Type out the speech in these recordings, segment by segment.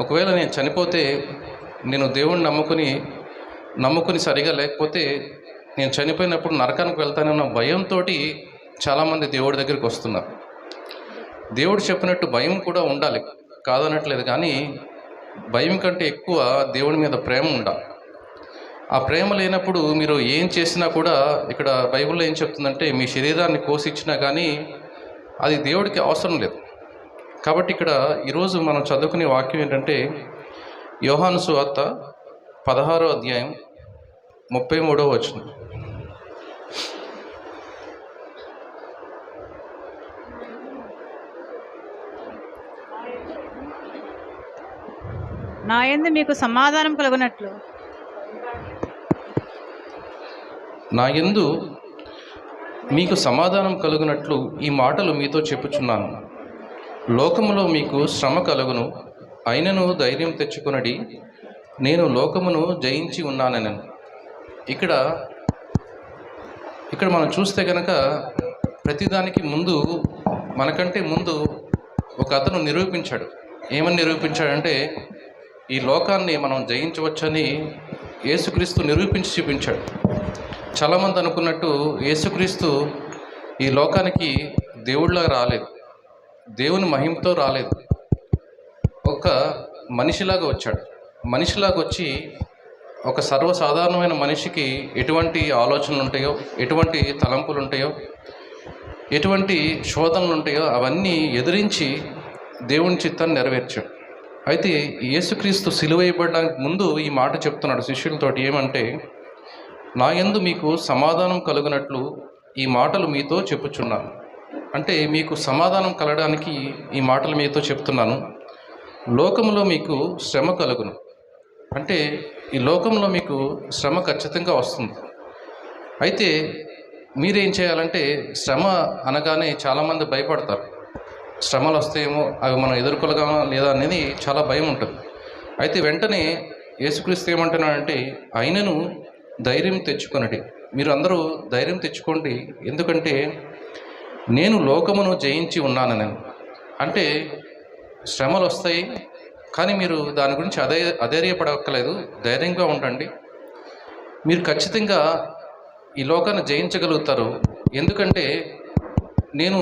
ఒకవేళ నేను చనిపోతే నేను దేవుణ్ణి నమ్ముకుని సరిగా లేకపోతే నేను చనిపోయినప్పుడు నరకానికి వెళ్తానన్న భయంతో చాలామంది దేవుడి దగ్గరికి వస్తున్నారు. దేవుడు చెప్పినట్టు భయం కూడా ఉండాలి, కాదనట్లేదు. కానీ భయం కంటే ఎక్కువ దేవుడి మీద ప్రేమ ఉండాలి. ఆ ప్రేమ లేనప్పుడు మీరు ఏం చేసినా కూడా, ఇక్కడ బైబిల్లో ఏం చెప్తుందంటే మీ శరీరాన్ని కోసిచ్చినా కానీ అది దేవుడికి అవసరం లేదు. కాబట్టి ఇక్కడ ఈరోజు మనం చదువుకునే వాక్యం ఏంటంటే యోహాను సువార్త 16వ అధ్యాయం 33వ వచనం. నా యందు మీకు సమాధానం కలుగునట్లు ఈ మాటలు మీతో చెప్పుచున్నాను. లోకములో మీకు శ్రమ కలుగును, అయినను ధైర్యం తెచ్చుకొనడి, నేను లోకమును జయించి ఉన్నానని. ఇక్కడ మనం చూస్తే కనుక ప్రతిదానికి ముందు, మనకంటే ముందు ఒక అతను నిరూపించాడు. ఏమని నిరూపించాడంటే ఈ లోకాన్ని మనం జయించవచ్చని యేసుక్రీస్తు నిరూపించి చూపించాడు. చాలామంది అనుకున్నట్టు యేసుక్రీస్తు ఈ లోకానికి దేవుళ్ళ రాలేదు, దేవుని మహిమతో రాలేదు. ఒక మనిషిలాగా వచ్చాడు. మనిషిలాగా వచ్చి ఒక సర్వసాధారణమైన మనిషికి ఎటువంటి ఆలోచనలు ఉంటాయో, ఎటువంటి తలంపులు ఉంటాయో, ఎటువంటి శోధనలు ఉంటాయో అవన్నీ ఎదిరించి దేవుని చిత్తాన్ని నెరవేర్చాడు. అయితే యేసుక్రీస్తు సిలువైపడడానికి ముందు ఈ మాట చెప్తున్నాడు శిష్యులతోటి. ఏమంటే నా యందు మీకు సమాధానం కలుగునట్లు ఈ మాటలు మీతో చెప్పుచున్నాను. అంటే మీకు సమాధానం కలగడానికి ఈ మాటలు మీతో చెప్తున్నాను. లోకంలో మీకు శ్రమ కలుగును. అంటే ఈ లోకంలో మీకు శ్రమ ఖచ్చితంగా వస్తుంది. అయితే మీరేం చేయాలంటే, శ్రమ అనగానే చాలామంది భయపడతారు. శ్రమలు వస్తాయేమో, అవి మనం ఎదుర్కోగలమా లేదా అనేది చాలా భయం ఉంటుంది. అయితే వెంటనే యేసుక్రీస్తు ఏమంటున్నాడంటే ఆయనను ధైర్యం తెచ్చుకొనడి. మీరు అందరూ ధైర్యం తెచ్చుకోండి, ఎందుకంటే నేను లోకమును జయించి ఉన్నానని. అంటే శ్రమలు వస్తాయి, కానీ మీరు దాని గురించి అధైర్యపడక్కర్లేదు, ధైర్యంగా ఉండండి. మీరు ఖచ్చితంగా ఈ లోకాన్ని జయించగలుగుతారు. ఎందుకంటే నేను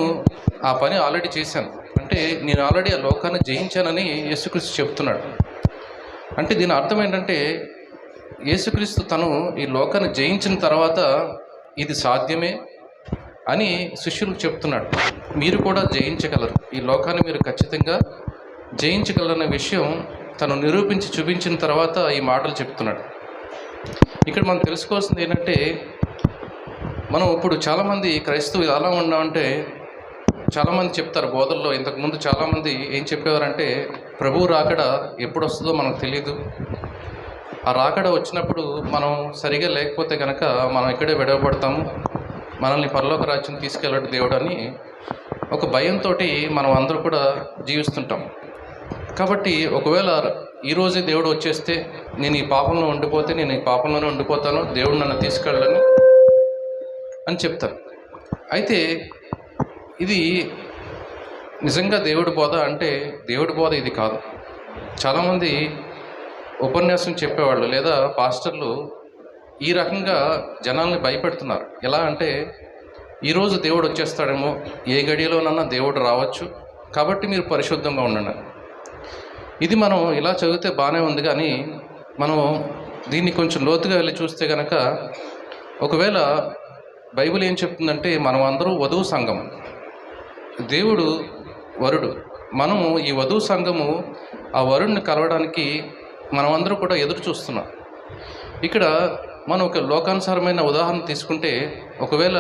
ఆ పని ఆల్రెడీ చేశాను. అంటే నేను ఆల్రెడీ ఆ లోకాన్ని జయించానని యేసుక్రీస్తు చెప్తున్నాడు. అంటే దీని అర్థం ఏంటంటే యేసుక్రీస్తు తను ఈ లోకాన్ని జయించిన తర్వాత ఇది సాధ్యమే అని శిష్యులకు చెప్తున్నాడు. మీరు కూడా జయించగలరు, ఈ లోకాన్ని మీరు ఖచ్చితంగా జయించగలరనే విషయం తను నిరూపించి చూపించిన తర్వాత ఈ మాటలు చెప్తున్నాడు. ఇక్కడ మనం తెలుసుకోవాల్సింది ఏంటంటే, మనం ఇప్పుడు చాలామంది క్రైస్తవులు ఎలా ఉన్నామంటే, చాలామంది చెప్తారు బోధల్లో. ఇంతకుముందు చాలామంది ఏం చెప్పేవారంటే ప్రభువు రాకడ ఎప్పుడు వస్తుందో మనకు తెలియదు, ఆ రాకడ వచ్చినప్పుడు మనం సరిగా లేకపోతే కనుక మనం ఇక్కడే విడవబడతాము, మనల్ని పరలోక రాజ్యం తీసుకెళ్ళడు దేవుడు అని ఒక భయంతో మనం అందరూ కూడా జీవిస్తుంటాం. కాబట్టి ఒకవేళ ఈరోజే దేవుడు వచ్చేస్తే నేను ఈ పాపంలో ఉండిపోతే నేను ఈ పాపంలోనే ఉండిపోతాను, దేవుడు నన్ను తీసుకెళ్ళను అని చెప్తారు. అయితే ఇది నిజంగా దేవుడి బోధ అంటే దేవుడి బోధ ఇది కాదు. చాలామంది ఉపన్యాసం చెప్పేవాళ్ళు లేదా పాస్టర్లు ఈ రకంగా జనాల్ని భయపెడుతున్నారు. ఎలా అంటే ఈరోజు దేవుడు వచ్చేస్తాడేమో, ఏ గడియలోనన్నా దేవుడు రావచ్చు, కాబట్టి మీరు పరిశుద్ధంగా ఉండండి. ఇది మనం ఇలా చదివితే బాగానే ఉంది, కానీ మనం దీన్ని కొంచెం లోతుగా వెళ్ళి చూస్తే కనుక, ఒకవేళ బైబిల్ ఏం చెప్తుందంటే మనం అందరూ వధువు సంఘం, దేవుడు వరుడు. మనము ఈ వధువు సంఘము ఆ వరుడిని కలవడానికి మనమందరూ కూడా ఎదురు చూస్తున్నాం. ఇక్కడ మనం ఒక లోకానుసారమైన ఉదాహరణ తీసుకుంటే, ఒకవేళ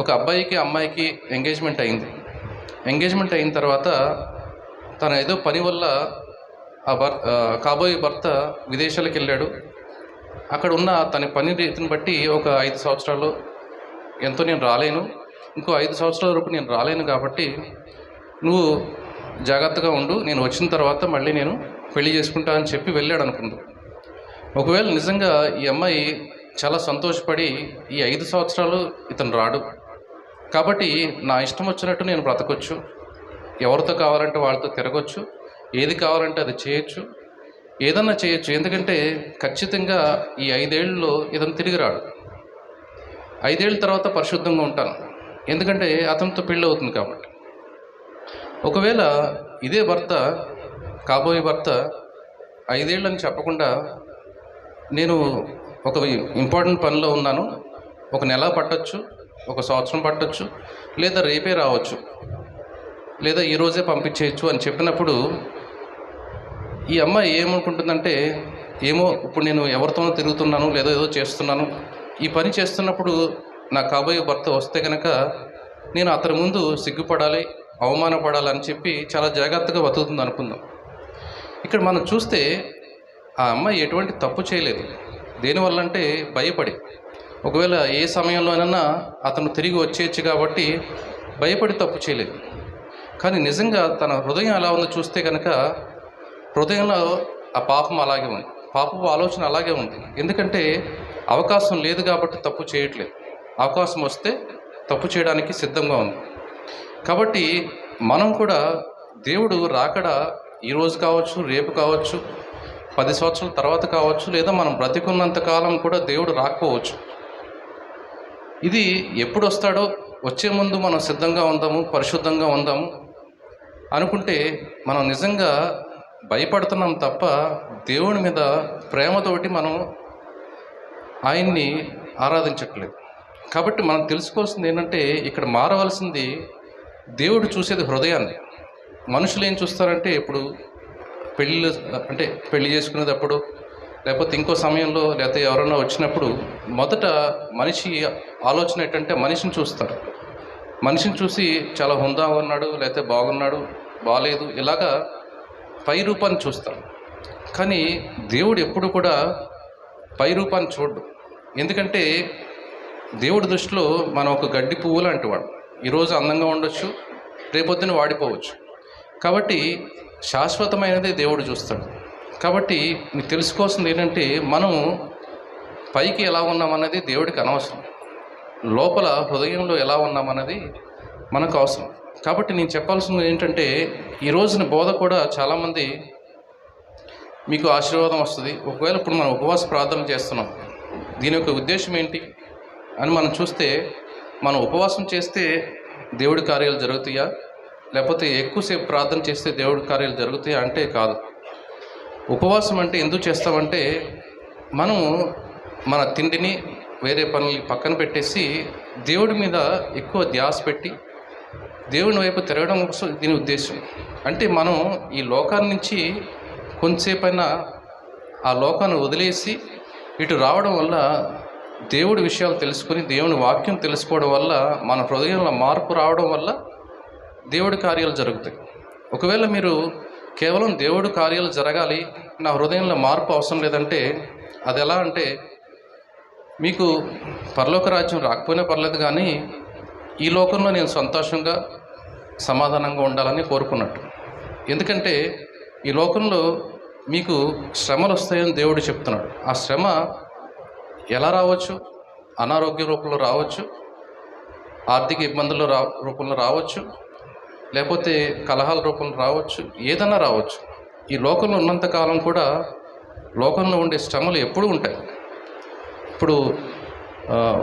ఒక అబ్బాయికి అమ్మాయికి ఎంగేజ్మెంట్ అయింది. ఎంగేజ్మెంట్ అయిన తర్వాత తన ఏదో పని వల్ల కాబోయే భర్త విదేశాలకు వెళ్ళాడు. అక్కడ ఉన్న తన పని రీతిని బట్టి ఒక 5 సంవత్సరాలు ఎంతో నేను రాలేను, ఇంకో 5 సంవత్సరాల వరకు నేను రాలేను, కాబట్టి నువ్వు జాగ్రత్తగా ఉండు, నేను వచ్చిన తర్వాత మళ్ళీ నేను పెళ్లి చేసుకుంటా అని చెప్పి వెళ్ళాడు అనుకుంది. ఒకవేళ నిజంగా ఈ అమ్మాయి చాలా సంతోషపడి ఈ 5 సంవత్సరాలు ఇతను రాడు, కాబట్టి నా ఇష్టం వచ్చినట్టు నేను బ్రతకొచ్చు, ఎవరితో కావాలంటే వాళ్ళతో తిరగొచ్చు, ఏది కావాలంటే అది చేయొచ్చు, ఏదన్నా చేయొచ్చు. ఎందుకంటే ఖచ్చితంగా ఈ 5 ఏళ్ళలో ఇతను తిరిగి రాడు. 5 ఏళ్ళ తర్వాత పరిశుద్ధంగా ఉంటాను, ఎందుకంటే అతనితో పెళ్ళి అవుతుంది కాబట్టి. ఒకవేళ ఇదే భర్త, కాబోయే భర్త 5 ఏళ్ళని చెప్పకుండా నేను ఒక ఇంపార్టెంట్ పనిలో ఉన్నాను, ఒక నెల పట్టొచ్చు, ఒక సంవత్సరం పట్టొచ్చు, లేదా రేపే రావచ్చు, లేదా ఈరోజే పంపించేయచ్చు అని చెప్పినప్పుడు ఈ అమ్మాయి ఏమనుకుంటుందంటే, ఏమో ఇప్పుడు నేను ఎవరితోనో తిరుగుతున్నాను లేదా ఏదో చేస్తున్నాను, ఈ పని చేస్తున్నప్పుడు నా కాబోయే భర్త వస్తే కనుక నేను అతని ముందు సిగ్గుపడాలి, అవమానపడాలని చెప్పి చాలా జాగ్రత్తగా బతుకుతుంది అనుకుందాం. ఇక్కడ మనం చూస్తే ఆ అమ్మాయి ఎటువంటి తప్పు చేయలేదు. దేనివల్ల అంటే భయపడి, ఒకవేళ ఏ సమయంలోనైనా అతను తిరిగి వచ్చేయచ్చు కాబట్టి భయపడి తప్పు చేయలేదు. కానీ నిజంగా తన హృదయం ఎలా ఉందో చూస్తే కనుక హృదయంలో ఆ పాపం అలాగే ఉంది, పాపపు ఆలోచన అలాగే ఉంది. ఎందుకంటే అవకాశం లేదు కాబట్టి తప్పు చేయట్లేదు, అవకాశం వస్తే తప్పు చేయడానికి సిద్ధంగా ఉంది. కాబట్టి మనం కూడా దేవుడు రాకడ ఈరోజు కావచ్చు, రేపు కావచ్చు, 10 సంవత్సరాల తర్వాత కావచ్చు, లేదా మనం బ్రతికున్నంత కాలం కూడా దేవుడు రాకపోవచ్చు. ఇది ఎప్పుడు వస్తాడో వచ్చే ముందు మనం సిద్ధంగా ఉందాము, పరిశుద్ధంగా ఉందాము అనుకుంటే మనం నిజంగా భయపడుతున్నాం తప్ప దేవుని మీద ప్రేమతోటి మనం ఆయన్ని ఆరాధించట్లేదు. కాబట్టి మనం తెలుసుకోవాల్సింది ఏంటంటే, ఇక్కడ మారవలసింది దేవుడు చూసేది హృదయాన్ని. మనుషులు ఏం చూస్తారంటే, ఇప్పుడు పెళ్ళి చేసుకునేటప్పుడు లేకపోతే ఇంకో సమయంలో లేకపోతే ఎవరైనా వచ్చినప్పుడు మొదట మనిషి ఆలోచన ఏంటంటే మనిషిని చూస్తారు. మనిషిని చూసి చాలా హుందాగా ఉన్నాడు, లేకపోతే బాగున్నాడు, బాగాలేదు, ఇలాగా పై రూపాన్ని చూస్తారు. కానీ దేవుడు ఎప్పుడు కూడా పై రూపాన్ని చూడ్డు. ఎందుకంటే దేవుడి దృష్టిలో మనం ఒక గడ్డి పువ్వు లాంటి వాడు. ఈరోజు అందంగా ఉండొచ్చు, రేపొద్దున వాడిపోవచ్చు. కాబట్టి శాశ్వతమైనదే దేవుడు చూస్తాడు. కాబట్టి మీకు తెలుసుకోవాల్సింది ఏంటంటే, మనం పైకి ఎలా ఉన్నామన్నది దేవుడికి అనవసరం, లోపల హృదయంలో ఎలా ఉన్నామన్నది మనకు అవసరం. కాబట్టి నేను చెప్పాల్సింది ఏంటంటే, ఈ రోజున బోధ కూడా చాలామంది మీకు ఆశీర్వాదం వస్తుంది. ఒకవేళ ఇప్పుడు మనం ఉపవాస ప్రార్థన చేస్తున్నాం, దీని యొక్క ఉద్దేశం ఏంటి అని మనం చూస్తే, మనం ఉపవాసం చేస్తే దేవుడి కార్యాలు జరుగుతాయా, లేకపోతే ఎక్కువసేపు ప్రార్థన చేస్తే దేవుడి కార్యాలు జరుగుతాయా అంటే కాదు. ఉపవాసం అంటే ఎందుకు చేస్తామంటే, మనము మన తిండిని వేరే పనులు పక్కన పెట్టేసి దేవుడి మీద ఎక్కువ ధ్యాస పెట్టి దేవుని వైపు తిరగడం కోసం దీని ఉద్దేశం. అంటే మనం ఈ లోకాన్ని నుంచి కొంతసేపైనా ఆ లోకాన్ని వదిలేసి ఇటు రావడం వల్ల దేవుడి విషయాలు తెలుసుకొని దేవుని వాక్యం తెలుసుకోవడం వల్ల మన హృదయంలో మార్పు రావడం వల్ల దేవుడి కార్యాలు జరుగుతాయి. ఒకవేళ మీరు కేవలం దేవుడి కార్యాలు జరగాలి, నా హృదయంలో మార్పు అవసరం లేదంటే అది ఎలా అంటే, మీకు పరలోక రాజ్యం రాకపోయినా పర్లేదు, కానీ ఈ లోకంలో నేను సంతోషంగా సమాధానంగా ఉండాలని కోరుకున్నట్టు. ఎందుకంటే ఈ లోకంలో మీకు శ్రమలు వస్తాయని దేవుడు చెప్తున్నాడు. ఆ శ్రమ ఎలా రావచ్చు? అనారోగ్య రూపంలో రావచ్చు, ఆర్థిక ఇబ్బందుల రూపంలో రావచ్చు, లేకపోతే కలహాల రూపంలో రావచ్చు, ఏదైనా రావచ్చు. ఈ లోకంలో ఉన్నంతకాలం కూడా లోకంలో ఉండే శ్రమలు ఎప్పుడూ ఉంటాయి. ఇప్పుడు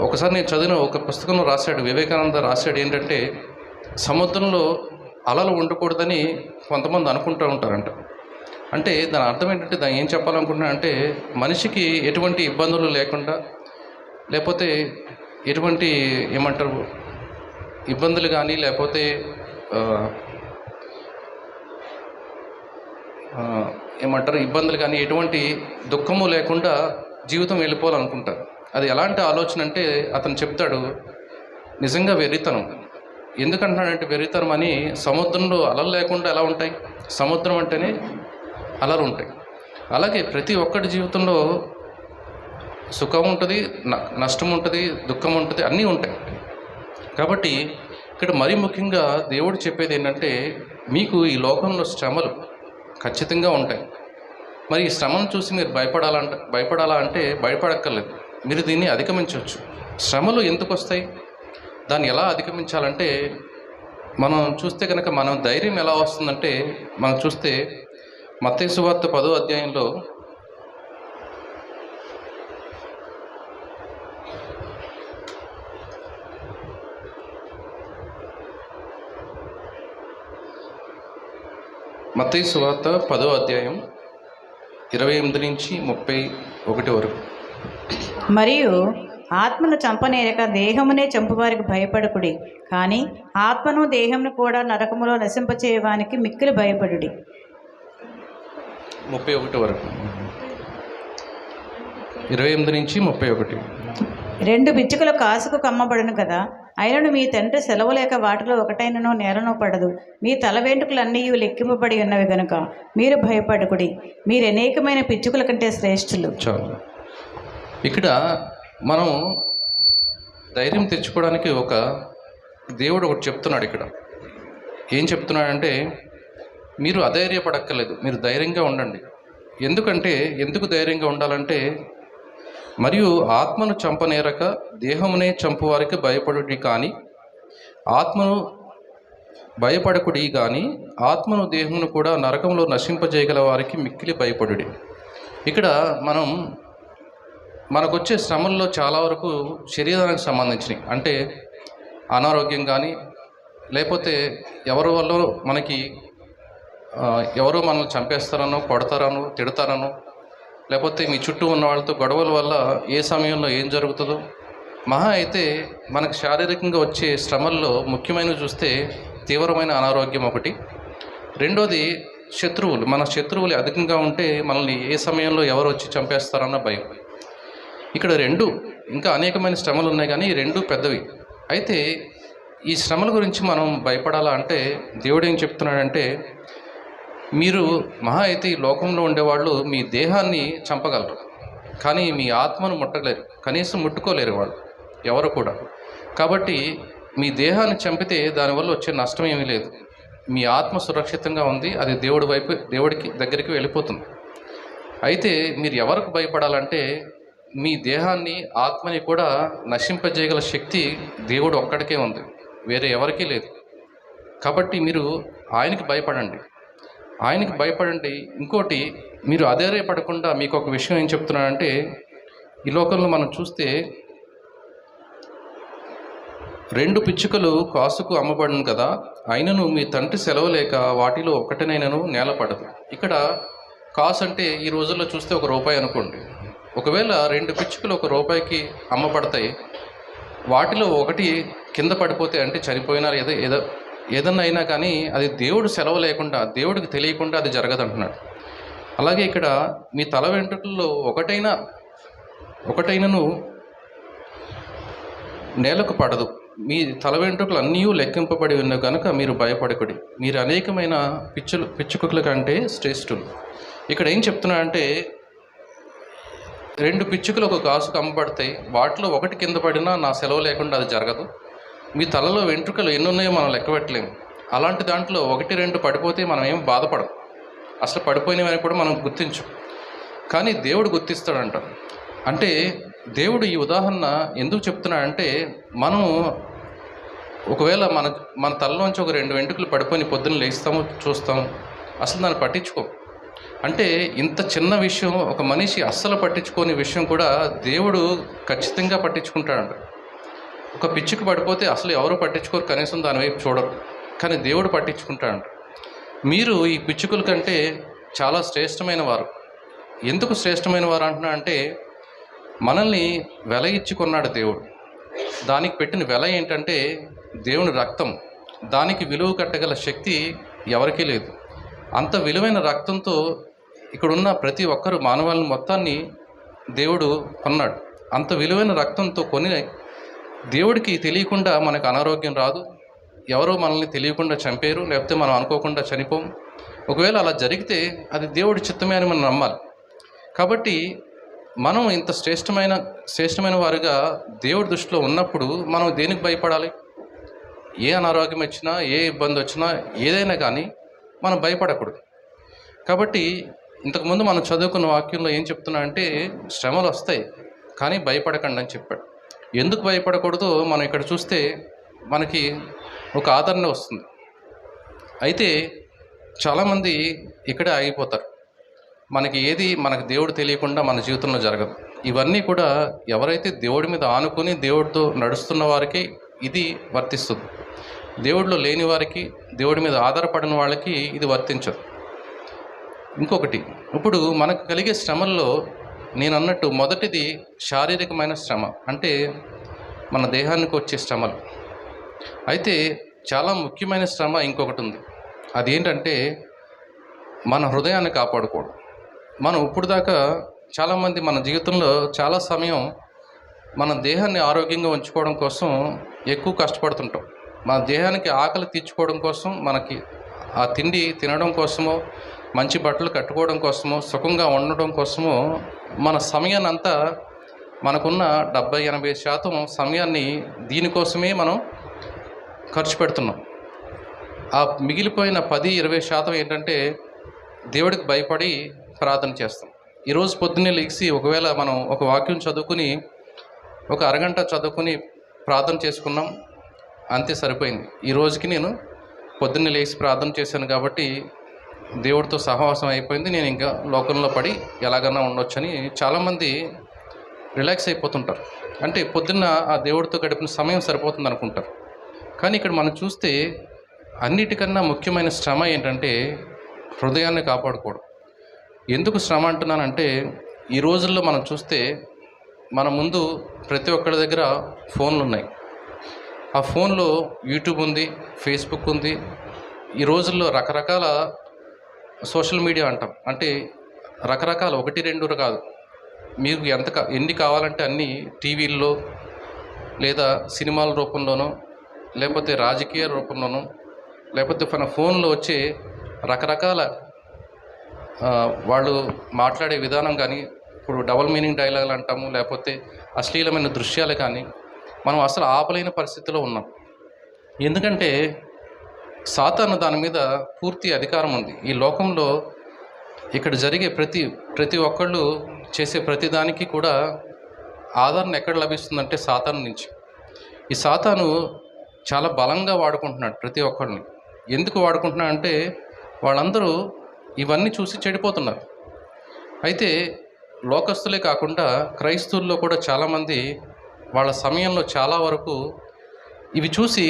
ఒకసారి నేను చదివిన ఒక పుస్తకంలో రాశాడు, వివేకానంద రాశాడు ఏంటంటే, సముద్రంలో అలలు ఉండకూడదని కొంతమంది అనుకుంటూ ఉంటారంట. అంటే దాని అర్థం ఏంటంటే, దాన్ని ఏం చెప్పాలనుకుంటున్నా అంటే, మనిషికి ఎటువంటి ఇబ్బందులు లేకుండా, లేకపోతే ఎటువంటి ఏమంటారు ఇబ్బందులు కానీ, లేకపోతే ఇబ్బందులు కానీ, ఎటువంటి దుఃఖము లేకుండా జీవితం వెళ్ళిపోవాలనుకుంటారు. అది ఎలాంటి ఆలోచన అంటే, అతను చెప్తాడు, నిజంగా వెర్రితనం. ఎందుకంటున్నాడంటే వెర్రితనం అని, సముద్రంలో అలలు లేకుండా ఎలా ఉంటాయి? సముద్రం అంటేనే అలలు ఉంటాయి. అలాగే ప్రతి ఒక్కటి జీవితంలో సుఖం ఉంటుంది, నష్టం ఉంటుంది, దుఃఖం ఉంటుంది, అన్నీ ఉంటాయి. కాబట్టి ఇక్కడ మరీ ముఖ్యంగా దేవుడు చెప్పేది ఏంటంటే, మీకు ఈ లోకంలో శ్రమలు ఖచ్చితంగా ఉంటాయి. మరి ఈ శ్రమను చూసి మీరు భయపడాలా అంటే భయపడక్కర్లేదు, మీరు దీన్ని అధిగమించవచ్చు. శ్రమలు ఎందుకు వస్తాయి, దాన్ని ఎలా అధిగమించాలంటే, మనం చూస్తే కనుక మనం ధైర్యం ఎలా వస్తుందంటే, మనం చూస్తే మత్తయి సువార్త 10వ అధ్యాయంలో మత్తయి సువార్త 10వ అధ్యాయం 28 నుంచి 31 వరకు. మరియు ఆత్మను చంపనేరక దేహమునే చంపువారికి భయపడకుడి, కానీ ఆత్మను దేహమును కూడా నరకములో నశింపచేయవానికి మిక్కిలి భయపడుడి. 31 వరకు, 28 నుంచి 31. 2 పిచ్చుకలు కాసుకు కమ్మబడును కదా, అయినను మీ తండ్రి సెలవు లేక వాటిలో ఒకటైనను నేలను పడదు. మీ తల వెంట్రుకలన్నీ లెక్కింపబడి ఉన్నవి గనుక మీరు భయపడకుడి, మీరు అనేకమైన పిచ్చుకల కంటే శ్రేష్ఠులు. చాలు. ఇక్కడ మనం ధైర్యం తెచ్చుకోవడానికి దేవుడు ఒకటి చెప్తున్నాడు. ఇక్కడ ఏం చెప్తున్నాడంటే, మీరు అధైర్యపడక్కర్లేదు, మీరు ధైర్యంగా ఉండండి. ఎందుకు ధైర్యంగా ఉండాలంటే, మరియు ఆత్మను చంపనేరక దేహమునే చంపువారికి భయపడుడి, కానీ ఆత్మను భయపడకుడి, కానీ ఆత్మను దేహమును కూడా నరకంలో నశింపజేయగల వారికి మిక్కిలి భయపడుడి. ఇక్కడ మనకొచ్చే శ్రమల్లో చాలా వరకు శరీరానికి సంబంధించినవి, అంటే అనారోగ్యం కానీ, లేకపోతే ఎవరి వల్ల ఎవరో మనల్ని చంపేస్తారనో, కొడతారనో, తిడతారనో, లేకపోతే మీ చుట్టూ ఉన్న వాళ్ళతో గొడవల వల్ల ఏ సమయంలో ఏం జరుగుతుందో. మహా అయితే మనకు శారీరకంగా వచ్చే శ్రమల్లో ముఖ్యమైనవి చూస్తే తీవ్రమైన అనారోగ్యం ఒకటి. రెండోది మన శత్రువులు అధికంగా ఉంటే మనల్ని ఏ సమయంలో ఎవరు వచ్చి చంపేస్తారన్న భయం. ఇక్కడ ఇంకా అనేకమైన శ్రమలు ఉన్నాయి, కానీ ఈ 2 పెద్దవి. అయితే ఈ శ్రమల గురించి మనం భయపడాలా అంటే, దేవుడు ఏం చెప్తున్నాడంటే, మీరు మహా అయితే ఈ లోకంలో ఉండేవాళ్ళు మీ దేహాన్ని చంపగలరు, కానీ మీ ఆత్మను ముట్టలేరు, కనీసం ముట్టుకోలేరు వాళ్ళు ఎవరు కూడా. కాబట్టి మీ దేహాన్ని చంపితే దానివల్ల వచ్చే నష్టం ఏమీ లేదు. మీ ఆత్మ సురక్షితంగా ఉంది, అది దేవుడికి దగ్గరికి వెళ్ళిపోతుంది. అయితే మీరు ఎవరికి భయపడాలంటే, మీ దేహాన్ని ఆత్మని కూడా నశింపజేయగల శక్తి దేవుడు ఒక్కడికే ఉంది, వేరే ఎవరికీ లేదు. కాబట్టి మీరు ఆయనకి భయపడండి. ఇంకోటి, మీరు అధైర్యపడకుండా మీకు ఒక విషయం ఏం చెప్తున్నానంటే, ఈ లోకంలో మనం చూస్తే 2 పిచ్చుకలు కాసుకు అమ్మబడును కదా, అయినను మీ తండ్రి సెలవు లేక వాటిలో ఒకటినైనను నేల పడదు. ఇక్కడ కాసు అంటే ఈ రోజుల్లో చూస్తే ₹1 అనుకోండి. ఒకవేళ 2 పిచ్చుకలు ₹1 అమ్మబడతాయి, వాటిలో ఒకటి కింద పడిపోతే, అంటే చనిపోయినా ఏదన్నా అయినా కానీ అది దేవుడు సెలవు లేకుండా, దేవుడికి తెలియకుండా అది జరగదంటున్నాడు. అలాగే ఇక్కడ మీ తల వెంట్రుకల్లో ఒకటైనను నేలకు పడదు. మీ తల వెంట్రుకలు అన్నీ లెక్కింపబడి ఉన్న కనుక మీరు భయపడకుడి, మీరు అనేకమైన పిచ్చుకల కంటే శ్రేష్ఠులు. ఇక్కడ ఏం చెప్తున్నాడంటే, 2 పిచ్చుకలు ఒక కాసుకు అమ్మబడతాయి, వాటిలో ఒకటి కింద పడినా నా సెలవు లేకుండా అది జరగదు. మీ తలలో వెంట్రుకలు ఎన్ని ఉన్నాయో మనం లెక్క పెట్టలేము. అలాంటి దాంట్లో 1-2 పడిపోతే మనం ఏం బాధపడం, అసలు పడిపోయినవని కూడా మనం గుర్తించం. కానీ దేవుడు గుర్తిస్తాడంట. అంటే దేవుడు ఈ ఉదాహరణ ఎందుకు చెప్తున్నాడంటే, మనం ఒకవేళ మన తలలోంచి ఒక 2 వెంట్రుకలు పడిపోయి పొద్దున్న లేస్తాము, చూస్తాము, అసలు దాన్ని పట్టించుకోం. అంటే ఇంత చిన్న విషయం ఒక మనిషి అస్సలు పట్టించుకోని విషయం కూడా దేవుడు ఖచ్చితంగా పట్టించుకుంటాడంట. ఒక పిచ్చుకు పడిపోతే అసలు ఎవరు పట్టించుకోరు, కనీసం దాని వైపు చూడరు, కానీ దేవుడు పట్టించుకుంటాడంట. మీరు ఈ పిచ్చుకల కంటే చాలా శ్రేష్టమైన వారు. ఎందుకు శ్రేష్టమైన వారు అంటున్నా అంటే, మనల్ని వెల ఇచ్చుకున్నాడు దేవుడు. దానికి పెట్టిన వెల ఏంటంటే దేవుని రక్తం. దానికి విలువ కట్టగల శక్తి ఎవరికీ లేదు. అంత విలువైన రక్తంతో ఇక్కడున్న ప్రతి ఒక్కరు మానవాళిని మొత్తాన్ని దేవుడు కొన్నాడు. అంత విలువైన రక్తంతో కొని దేవుడికి తెలియకుండా మనకు అనారోగ్యం రాదు, ఎవరో మనల్ని తెలియకుండా చంపేరు, లేకపోతే మనం అనుకోకుండా చనిపోం. ఒకవేళ అలా జరిగితే అది దేవుడి చిత్తమే అని మనం నమ్మాలి. కాబట్టి మనం ఇంత శ్రేష్టమైన వారుగా దేవుడి దృష్టిలో ఉన్నప్పుడు మనం దేనికి భయపడాలి? ఏ అనారోగ్యం వచ్చినా, ఏ ఇబ్బంది వచ్చినా, ఏదైనా కానీ మనం భయపడకూడదు. కాబట్టి ఇంతకుముందు మనం చదువుకున్న వాక్యంలో ఏం చెప్తున్నా అంటే, శ్రమలు వస్తాయి కానీ భయపడకండి అని చెప్పాడు. ఎందుకు భయపడకూడదో మనం ఇక్కడ చూస్తే మనకి ఒక ఆదరణ వస్తుంది. అయితే చాలామంది ఇక్కడే ఆగిపోతారు. మనకి ఏది మనకు దేవుడు తెలియకుండా మన జీవితంలో జరగదు. ఇవన్నీ కూడా ఎవరైతే దేవుడి మీద ఆనుకుని దేవుడితో నడుస్తున్న వారికి ఇది వర్తిస్తుంది. దేవుడిలో లేని వారికి, దేవుడి మీద ఆధారపడిన వాళ్ళకి ఇది వర్తించదు. ఇంకొకటి, ఇప్పుడు మనకు కలిగే శ్రమల్లో నేను అన్నట్టు మొదటిది శారీరకమైన శ్రమ, అంటే మన దేహానికి వచ్చే శ్రమలు. అయితే చాలా ముఖ్యమైన శ్రమ ఇంకొకటి ఉంది. అదేంటంటే మన హృదయాన్ని కాపాడుకోవడం. మనం ఇప్పుడు దాకా చాలామంది మన జీవితంలో చాలా సమయం మన దేహాన్ని ఆరోగ్యంగా ఉంచుకోవడం కోసం ఎక్కువ కష్టపడుతుంటాం. మన దేహానికి ఆకలి తీర్చుకోవడం కోసం, మనకి ఆ తిండి తినడం కోసమో, మంచి బట్టలు కట్టుకోవడం కోసమో, సుఖంగా ఉండడం కోసమో మన సమయాన్ని అంతా, మనకున్న 70-80% సమయాన్ని దీనికోసమే మనం ఖర్చు పెడుతున్నాం. ఆ మిగిలిపోయిన 10-20% ఏంటంటే దేవుడికి భయపడి ప్రార్థన చేస్తాం. ఈరోజు పొద్దున్నే లెగిసి ఒకవేళ మనం ఒక వాక్యం చదువుకుని ఒక అరగంట చదువుకుని ప్రార్థన చేసుకున్నాం, అంతే సరిపోయింది. ఈ రోజుకి నేను పొద్దున్నే లేచి ప్రార్థన చేశాను కాబట్టి దేవుడితో సహవాసం అయిపోయింది, నేను ఇంకా లోకంలో పడి ఎలాగన్నా ఉండొచ్చని చాలామంది రిలాక్స్ అయిపోతుంటారు. అంటే పొద్దున్న ఆ దేవుడితో గడిపిన సమయం సరిపోతుంది అనుకుంటారు. కానీ ఇక్కడ మనం చూస్తే అన్నిటికన్నా ముఖ్యమైన శ్రమ ఏంటంటే హృదయాన్ని కాపాడుకోవడం. ఎందుకు శ్రమ అంటున్నానంటే, ఈ రోజుల్లో మనం చూస్తే మన ముందు ప్రతి ఒక్కరి దగ్గర ఫోన్లు ఉన్నాయి. ఆ ఫోన్లో యూట్యూబ్ ఉంది, ఫేస్బుక్ ఉంది. ఈ రోజుల్లో రకరకాల సోషల్ మీడియా అంటాం, అంటే రకరకాల 1-2 కాదు, మీకు ఎన్ని కావాలంటే అన్నీ టీవీల్లో లేదా సినిమాల రూపంలోనో, లేకపోతే రాజకీయ రూపంలోనో, లేకపోతే మన ఫోన్లో వచ్చే రకరకాల వాళ్ళు మాట్లాడే విధానం కానీ, ఇప్పుడు డబుల్ మీనింగ్ డైలాగులు అంటాము, లేకపోతే అశ్లీలమైన దృశ్యాలు కానీ మనం అసలు ఆపలేని పరిస్థితిలో ఉన్నాం. ఎందుకంటే సాతాను దాని మీద పూర్తి అధికారం ఉంది. ఈ లోకంలో ఇక్కడ జరిగే ప్రతి ఒక్కళ్ళు చేసే ప్రతి దానికి కూడా ఆదరణ ఎక్కడ లభిస్తుందంటే సాతాను నుంచి. ఈ సాతాను చాలా బలంగా వాడుకుంటున్నాడు ప్రతి ఒక్కరిని. ఎందుకు వాడుకుంటున్నాడు అంటే వాళ్ళందరూ ఇవన్నీ చూసి చెడిపోతున్నారు. అయితే లోకస్తులే కాకుండా క్రైస్తవుల్లో కూడా చాలామంది వాళ్ళ సమయంలో చాలా వరకు ఇవి చూసి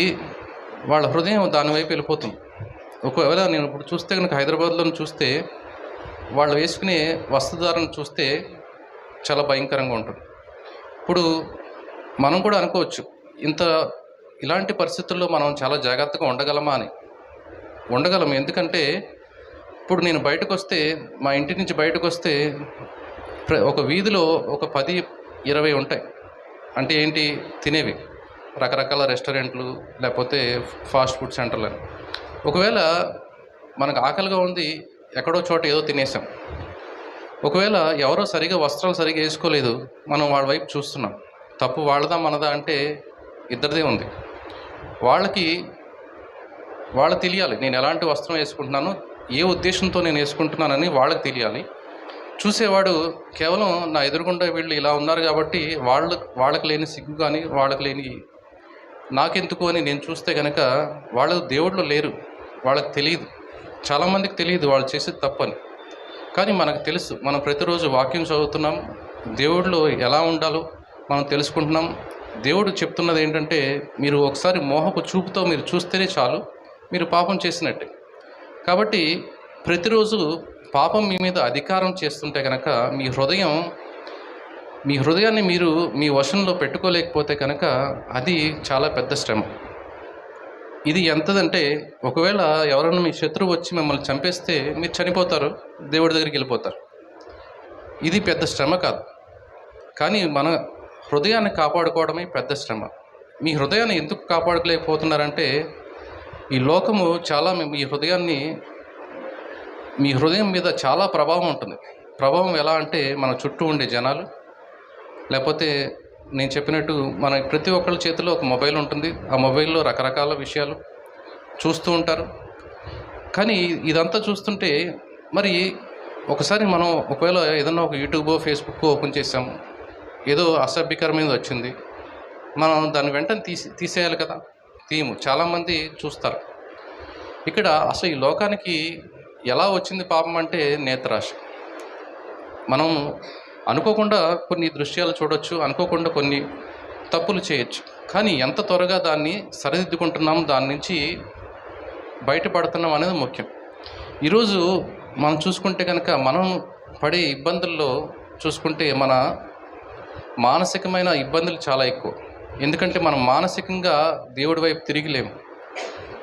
వాళ్ళ హృదయం దానివైపు వెళ్ళిపోతుంది. ఒకవేళ నేను ఇప్పుడు చూస్తే కనుక హైదరాబాద్లో చూస్తే వాళ్ళు వేసుకునే వస్త్రధారణ చూస్తే చాలా భయంకరంగా ఉంటుంది. ఇప్పుడు మనం కూడా అనుకోవచ్చు, ఇలాంటి పరిస్థితుల్లో మనం చాలా జాగ్రత్తగా ఉండగలమా అని. ఉండగలం. ఎందుకంటే ఇప్పుడు నేను బయటకు వస్తే, మా ఇంటి నుంచి బయటకు వస్తే ఒక వీధిలో ఒక 10-20 ఉంటాయి. అంటే ఏంటి, తినేవి, రకరకాల రెస్టారెంట్లు లేకపోతే ఫాస్ట్ ఫుడ్ సెంటర్లు అని. ఒకవేళ మనకు ఆకలిగా ఉంది, ఎక్కడో చోట ఏదో తినేసాం. ఒకవేళ ఎవరో వస్త్రాలు సరిగా వేసుకోలేదు, మనం వాళ్ళ వైపు చూస్తున్నాం. తప్పు వాళ్ళదా మనదా అంటే ఇద్దరిదే ఉంది. వాళ్ళకి తెలియాలి నేను ఎలాంటి వస్త్రం వేసుకుంటున్నాను, ఏ ఉద్దేశంతో నేను వేసుకుంటున్నానని వాళ్ళకి తెలియాలి. చూసేవాడు కేవలం నా ఎదురుగుండా వీళ్ళు ఇలా ఉన్నారు కాబట్టి వాళ్ళకి లేని సిగ్గు కానీ, వాళ్ళకి లేని నాకెందుకు అని నేను చూస్తే కనుక వాళ్ళు దేవుళ్ళు లేరు, వాళ్ళకి తెలియదు. చాలామందికి తెలియదు వాళ్ళు చేసేది తప్పని. కానీ మనకు తెలుసు. మనం ప్రతిరోజు వాక్యం చదువుతున్నాం, దేవుళ్ళు ఎలా ఉండాలో మనం తెలుసుకుంటున్నాం. దేవుడు చెప్తున్నది ఏంటంటే, మీరు ఒకసారి మోహపు చూపుతో మీరు చూస్తేనే చాలు, మీరు పాపం చేసినట్టే. కాబట్టి ప్రతిరోజు పాపం మీ మీద అధికారం చేస్తుంటే కనుక మీ హృదయాన్ని మీరు మీ వశంలో పెట్టుకోలేకపోతే కనుక అది చాలా పెద్ద శ్రమ. ఇది ఎంతదంటే, ఒకవేళ ఎవరైనా మీ శత్రువు వచ్చి మిమ్మల్ని చంపేస్తే మీరు చనిపోతారు, దేవుడి దగ్గరికి వెళ్ళిపోతారు. ఇది పెద్ద శ్రమ కాదు. కానీ మన హృదయాన్ని కాపాడుకోవడమే పెద్ద శ్రమ. మీ హృదయాన్ని ఎందుకు కాపాడుకోలేకపోతున్నారంటే, ఈ లోకము చాలా మీ హృదయం మీద చాలా ప్రభావం ఉంటుంది. ప్రభావం ఎలా అంటే, మన చుట్టూ ఉండే జనాలు, లేకపోతే నేను చెప్పినట్టు మన ప్రతి ఒక్కళ్ళ చేతిలో ఒక మొబైల్ ఉంటుంది. ఆ మొబైల్లో రకరకాల విషయాలు చూస్తూ ఉంటారు. కానీ ఇదంతా చూస్తుంటే మరి ఒకసారి మనం ఒకవేళ ఏదన్నా ఒక యూట్యూబో ఫేస్బుక్ ఓపెన్ చేసాము, ఏదో అసభ్యకరమైనది వచ్చింది, మనం దాన్ని వెంటనే తీసేయాలి కదా, చాలామంది చూస్తారు. ఇక్కడ అసలు ఈ లోకానికి ఎలా వచ్చింది పాపం అంటే నేత్రాశ. మనం అనుకోకుండా కొన్ని దృశ్యాలు చూడొచ్చు, అనుకోకుండా కొన్ని తప్పులు చేయొచ్చు. కానీ ఎంత త్వరగా దాన్ని సరిదిద్దుకుంటున్నాం, దాని నుంచి బయటపడుతున్నాం అనేది ముఖ్యం. ఈరోజు మనం చూసుకుంటే కనుక మనం పడే ఇబ్బందుల్లో చూసుకుంటే మన మానసికమైన ఇబ్బందులు చాలా ఎక్కువ. ఎందుకంటే మనం మానసికంగా దేవుడి వైపు తిరిగిలేము.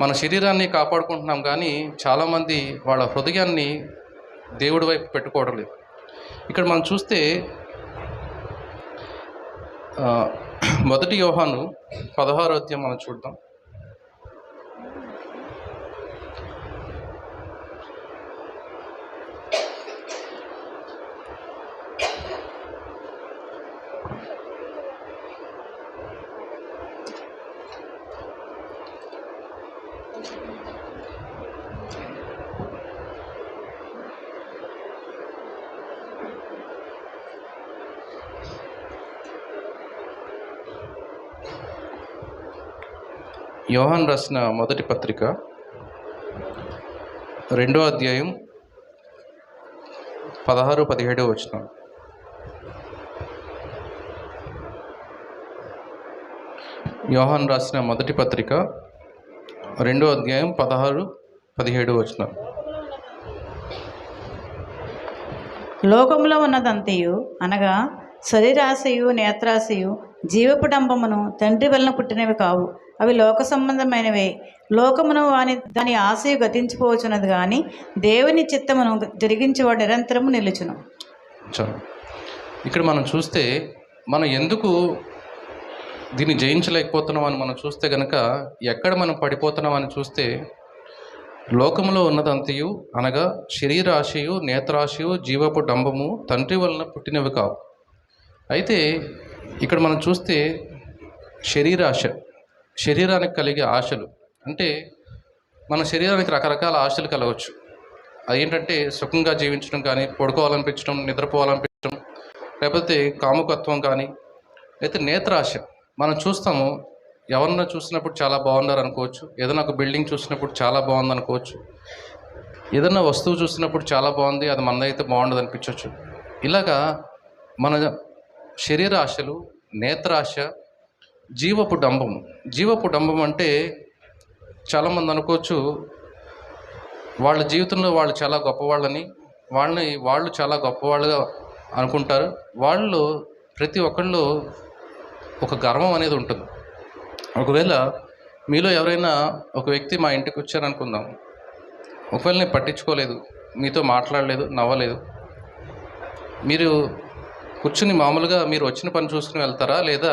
మన శరీరాన్ని కాపాడుకుంటున్నాం కానీ చాలామంది వాళ్ళ హృదయాన్ని దేవుడి వైపు పెట్టుకోవడం లేదు. ఇక్కడ మనం చూస్తే 1 యోహాను 16వ అధ్యాయం మనం చూద్దాం. యోహాను రాసిన మొదటి పత్రిక 2వ అధ్యాయం 16-17 వచనం. యోహాను రాసిన మొదటి పత్రిక 2వ అధ్యాయం 16-17 వచనం. లోకములో ఉన్నదంతయు అనగా శరీరాశయు నేత్రాశయు జీవపు డంబమును తండ్రి వలన పుట్టినవి కావు, అవి లోక సంబంధమైనవే. లోకమును దాని ఆశయు గతించిపోవచ్చున్నది కానీ దేవుని చిత్తమును జరిగించేవాడు నిరంతరము నిలుచును. ఇక్కడ మనం చూస్తే మనం ఎందుకు దీన్ని జయించలేకపోతున్నాం అని మనం చూస్తే కనుక ఎక్కడ మనం పడిపోతున్నాం అని చూస్తే లోకములో ఉన్నదంతయు అనగా శరీరాశయు నేత్రాశయు జీవపు డంబము తండ్రి వలన పుట్టినవి కావు. అయితే ఇక్కడ మనం చూస్తే శరీరాశ, శరీరానికి కలిగే ఆశలు అంటే మన శరీరానికి రకరకాల ఆశలు కలగవచ్చు. అదేంటంటే సుఖంగా జీవించడం కానీ, పడుకోవాలనిపించడం, నిద్రపోవాలనిపించడం, లేకపోతే కాముకత్వం కానీ, అయితే నేత్రాశ. మనం చూస్తాము, ఎవరన్నా చూసినప్పుడు చాలా బాగున్నారు అనుకోవచ్చు, ఏదైనా ఒక బిల్డింగ్ చూసినప్పుడు చాలా బాగుంది అనుకోవచ్చు, ఏదైనా వస్తువు చూసినప్పుడు చాలా బాగుంది, అది మనదైతే బాగుండదు అనిపించవచ్చు. ఇలాగా మన శరీర ఆశలు, నేత్రాశ, జీవపు డంబం. జీవపు డంబం అంటే చాలామంది అనుకోవచ్చు వాళ్ళ జీవితంలో వాళ్ళు చాలా గొప్పవాళ్ళని, వాళ్ళు చాలా గొప్పవాళ్ళుగా అనుకుంటారు. వాళ్ళు ప్రతి ఒక్కళ్ళు ఒక గర్వం అనేది ఉంటుంది. ఒకవేళ మీలో ఎవరైనా ఒక వ్యక్తి మా ఇంటికి వచ్చారనుకుందాం, ఒకవేళ నేను పట్టించుకోలేదు, మీతో మాట్లాడలేదు, నవ్వలేదు, మీరు కూర్చుని మామూలుగా మీరు వచ్చిన పని చూసుకుని వెళ్తారా? లేదా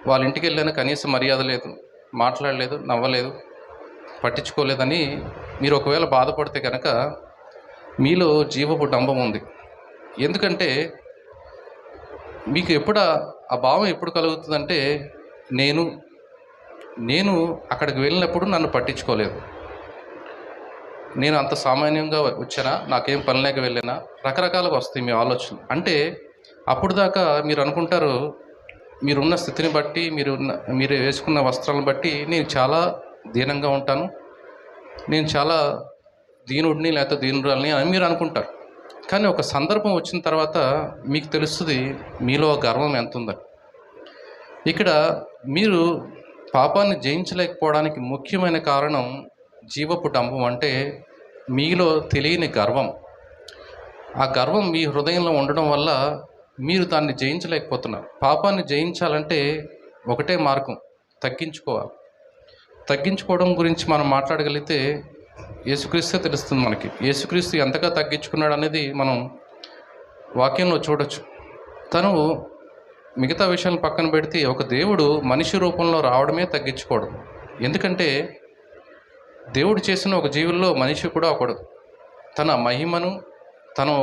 వాళ్ళ ఇంటికి వెళ్ళినా కనీసం మర్యాద లేదు, మాట్లాడలేదు, నవ్వలేదు, పట్టించుకోలేదని మీరు ఒకవేళ బాధపడితే కనుక మీలో జీవపు డంబం ఉంది. ఎందుకంటే మీకు ఆ భావం ఎప్పుడు కలుగుతుందంటే నేను అక్కడికి వెళ్ళినప్పుడు నన్ను పట్టించుకోలేదు, నేను అంత సామాన్యంగా వచ్చానా, నాకేం పని లేక వెళ్ళానా, రకరకాలుగా వస్తాయి మీ ఆలోచనలు. అంటే అప్పుడు దాకా మీరు అనుకుంటారు, మీరున్న స్థితిని బట్టి, మీరు వేసుకున్న వస్త్రాలను బట్టి నేను చాలా దీనంగా ఉంటాను, నేను చాలా దీనుడిని లేకపోతే దీనురాలని అని మీరు అనుకుంటారు. కానీ ఒక సందర్భం వచ్చిన తర్వాత మీకు తెలుస్తుంది మీలో గర్వం ఎంత ఉందని. ఇక్కడ మీరు పాపాన్ని జయించలేకపోవడానికి ముఖ్యమైన కారణం జీవపు డంబం, అంటే మీలో తెలియని గర్వం. ఆ గర్వం మీ హృదయంలో ఉండడం వల్ల మీరు దాన్ని జయించలేకపోతున్నారు. పాపాన్ని జయించాలంటే ఒకటే మార్గం, తగ్గించుకోవాలి. తగ్గించుకోవడం గురించి మనం మాట్లాడగలిగితే యేసుక్రీస్తే తెలుస్తుంది మనకి. యేసుక్రీస్తు ఎంతగా తగ్గించుకున్నాడు అనేది మనం వాక్యంలో చూడొచ్చు. తను మిగతా విషయాలను పక్కన పెడితే ఒక దేవుడు మనిషి రూపంలో రావడమే తగ్గించుకోవడం. ఎందుకంటే దేవుడు చేసిన ఒక జీవుల్లో మనిషి కూడా ఒకడు. తన మహిమను, తను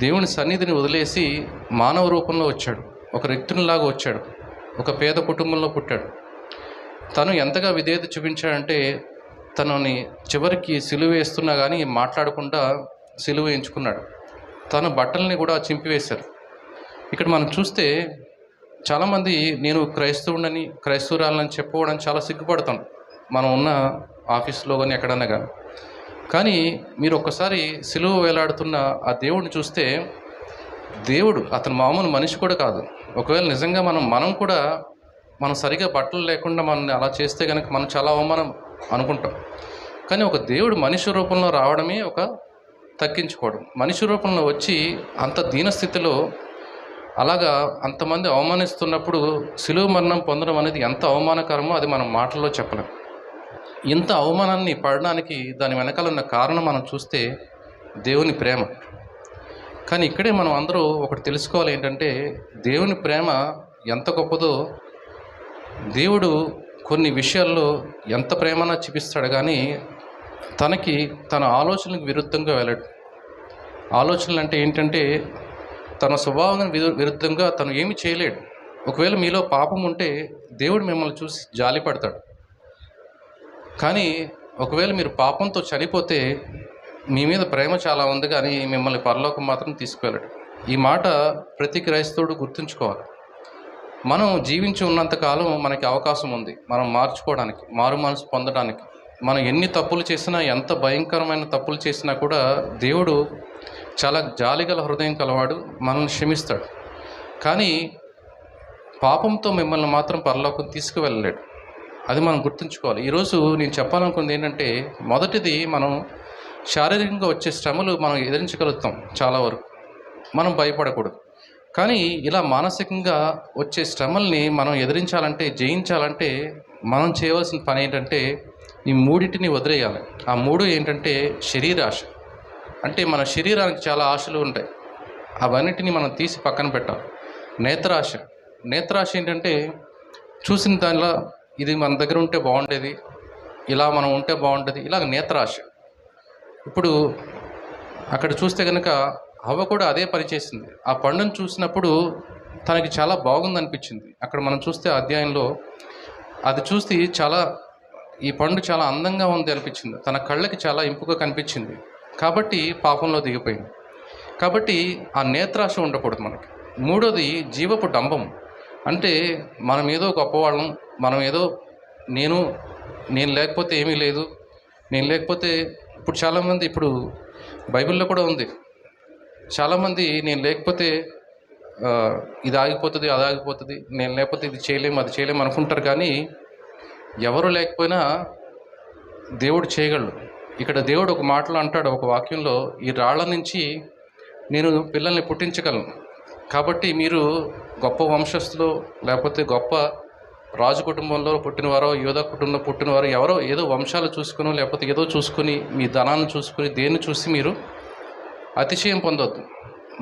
దేవుని సన్నిధిని వదిలేసి మానవ రూపంలో వచ్చాడు, ఒక రిక్తునిలాగా వచ్చాడు, ఒక పేద కుటుంబంలో పుట్టాడు. తను ఎంతగా విధేయత చూపించాడంటే తనని చివరికి సిలువ వేస్తున్నా కానీ మాట్లాడకుండా సిలువ ఎంచుకున్నాడు. తన బట్టల్ని కూడా చింపివేశారు. ఇక్కడ మనం చూస్తే చాలామంది నేను క్రైస్తవుడని, క్రైస్తవురాలని చెప్పుకోవడానికి చాలా సిగ్గుపడతాం మనం ఉన్న ఆఫీస్లో కానీ ఎక్కడన్నా కానీ. మీరు ఒక్కసారి సిలువ వేలాడుతున్న ఆ దేవుడిని చూస్తే దేవుడు అతను మామూలు మనిషి కూడా కాదు. ఒకవేళ నిజంగా మనం కూడా మనం సరిగా బట్టలు లేకుండా మనల్ని అలా చేస్తే కనుక మనం చాలా అవమానం అనుకుంటాం. కానీ ఒక దేవుడు మనిషి రూపంలో రావడమే ఒక తగ్గించుకోవడం. మనిషి రూపంలో వచ్చి అంత దీనస్థితిలో అలాగా అంతమంది అవమానిస్తున్నప్పుడు శిలువ మరణం పొందడం అనేది ఎంత అవమానకరమో అది మనం మాటల్లో చెప్పలేం. ఇంత అవమానాన్ని పడడానికి దాని వెనకాల ఉన్న కారణం మనం చూస్తే దేవుని ప్రేమ. కానీ ఇక్కడే మనం అందరూ ఒకటి తెలుసుకోవాలి, ఏంటంటే దేవుని ప్రేమ ఎంత గొప్పదో. దేవుడు కొన్ని విషయాల్లో ఎంత ప్రేమన చూపిస్తాడు, కానీ తన ఆలోచనలకు విరుద్ధంగా వెళ్ళడు. ఆలోచనలు అంటే ఏంటంటే తన స్వభావం విరుద్ధంగా తను ఏమి చేయలేడు. ఒకవేళ మీలో పాపం ఉంటే దేవుడు మిమ్మల్ని చూసి జాలి పడతాడు. కానీ ఒకవేళ మీరు పాపంతో చనిపోతే మీ మీద ప్రేమ చాలా ఉంది, కానీ మిమ్మల్ని పరలోకం మాత్రం తీసుకువెళ్ళడు. ఈ మాట ప్రతి క్రైస్తవుడు గుర్తుంచుకోవాలి. మనం జీవించి ఉన్నంతకాలం మనకి అవకాశం ఉంది మనం మార్చుకోవడానికి, మారు మనసు పొందడానికి. మనం ఎన్ని తప్పులు చేసినా, ఎంత భయంకరమైన తప్పులు చేసినా కూడా దేవుడు చాలా జాలిగల హృదయం కలవాడు, మనల్ని క్షమిస్తాడు. కానీ పాపంతో మిమ్మల్ని మాత్రం పరలోకం తీసుకువెళ్ళలేడు. అది మనం గుర్తుంచుకోవాలి. ఈరోజు నేను చెప్పాలనుకుంది ఏంటంటే, మొదటిది మనం శారీరకంగా వచ్చే శ్రమలు మనం ఎదిరించగలుగుతాం చాలా వరకు, మనం భయపడకూడదు. కానీ ఇలా మానసికంగా వచ్చే శ్రమల్ని మనం ఎదిరించాలంటే, జయించాలంటే మనం చేయవలసిన పని ఏంటంటే ఈ మూడింటిని వదిలేయాలి. ఆ మూడు ఏంటంటే శరీరాశ. అంటే మన శరీరానికి చాలా ఆశలు ఉంటాయి, అవన్నిటిని మనం తీసి పక్కన పెట్టాలి. నేత్రాశ. నేత్రాశ ఏంటంటే చూసిన దానిలో ఇది మన దగ్గర ఉంటే బాగుండేది, ఇలా మనం ఉంటే బాగుంటుంది, ఇలాగ నేత్రాశ. ఇప్పుడు అక్కడ చూస్తే కనుక హవ్వ కూడా అదే పని చేసింది. ఆ పండును చూసినప్పుడు తనకి చాలా బాగుందనిపించింది. అక్కడ మనం చూస్తే అధ్యాయంలో అది చూస్తే ఈ పండు చాలా అందంగా ఉంది అనిపించింది, తన కళ్ళకి చాలా ఇంపుగా కనిపించింది. కాబట్టి పాపంలో దిగిపోయింది. కాబట్టి ఆ నేత్రాశ ఉండకూడదు మనకి. మూడోది జీవపు డంబం. అంటే మనం ఏదో గొప్పవాళ్ళం, మనం ఏదో నేను లేకపోతే ఏమీ లేదు, నేను లేకపోతే ఇప్పుడు చాలామంది, ఇప్పుడు బైబిల్లో కూడా ఉంది, చాలామంది నేను లేకపోతే ఇది ఆగిపోతుంది, అది ఆగిపోతుంది, నేను లేకపోతే ఇది చేయలేము, అది చేయలేము అనుకుంటారు. కానీ ఎవరు లేకపోయినా దేవుడు చేయగలడు. ఇక్కడ దేవుడు ఒక మాటలో అంటాడు, ఒక వాక్యంలో, ఈ రాళ్ల నుంచి నేను పిల్లల్ని పుట్టించగలను. కాబట్టి మీరు గొప్ప వంశస్థులు, లేకపోతే గొప్ప రాజు కుటుంబంలో పుట్టినవారో, యోధ కుటుంబంలో పుట్టినవారో, ఎవరో ఏదో వంశాలు చూసుకుని, లేకపోతే ఏదో చూసుకుని, మీ ధనాన్ని చూసుకుని, దేన్ని చూసి మీరు అతిశయం పొందొద్దు.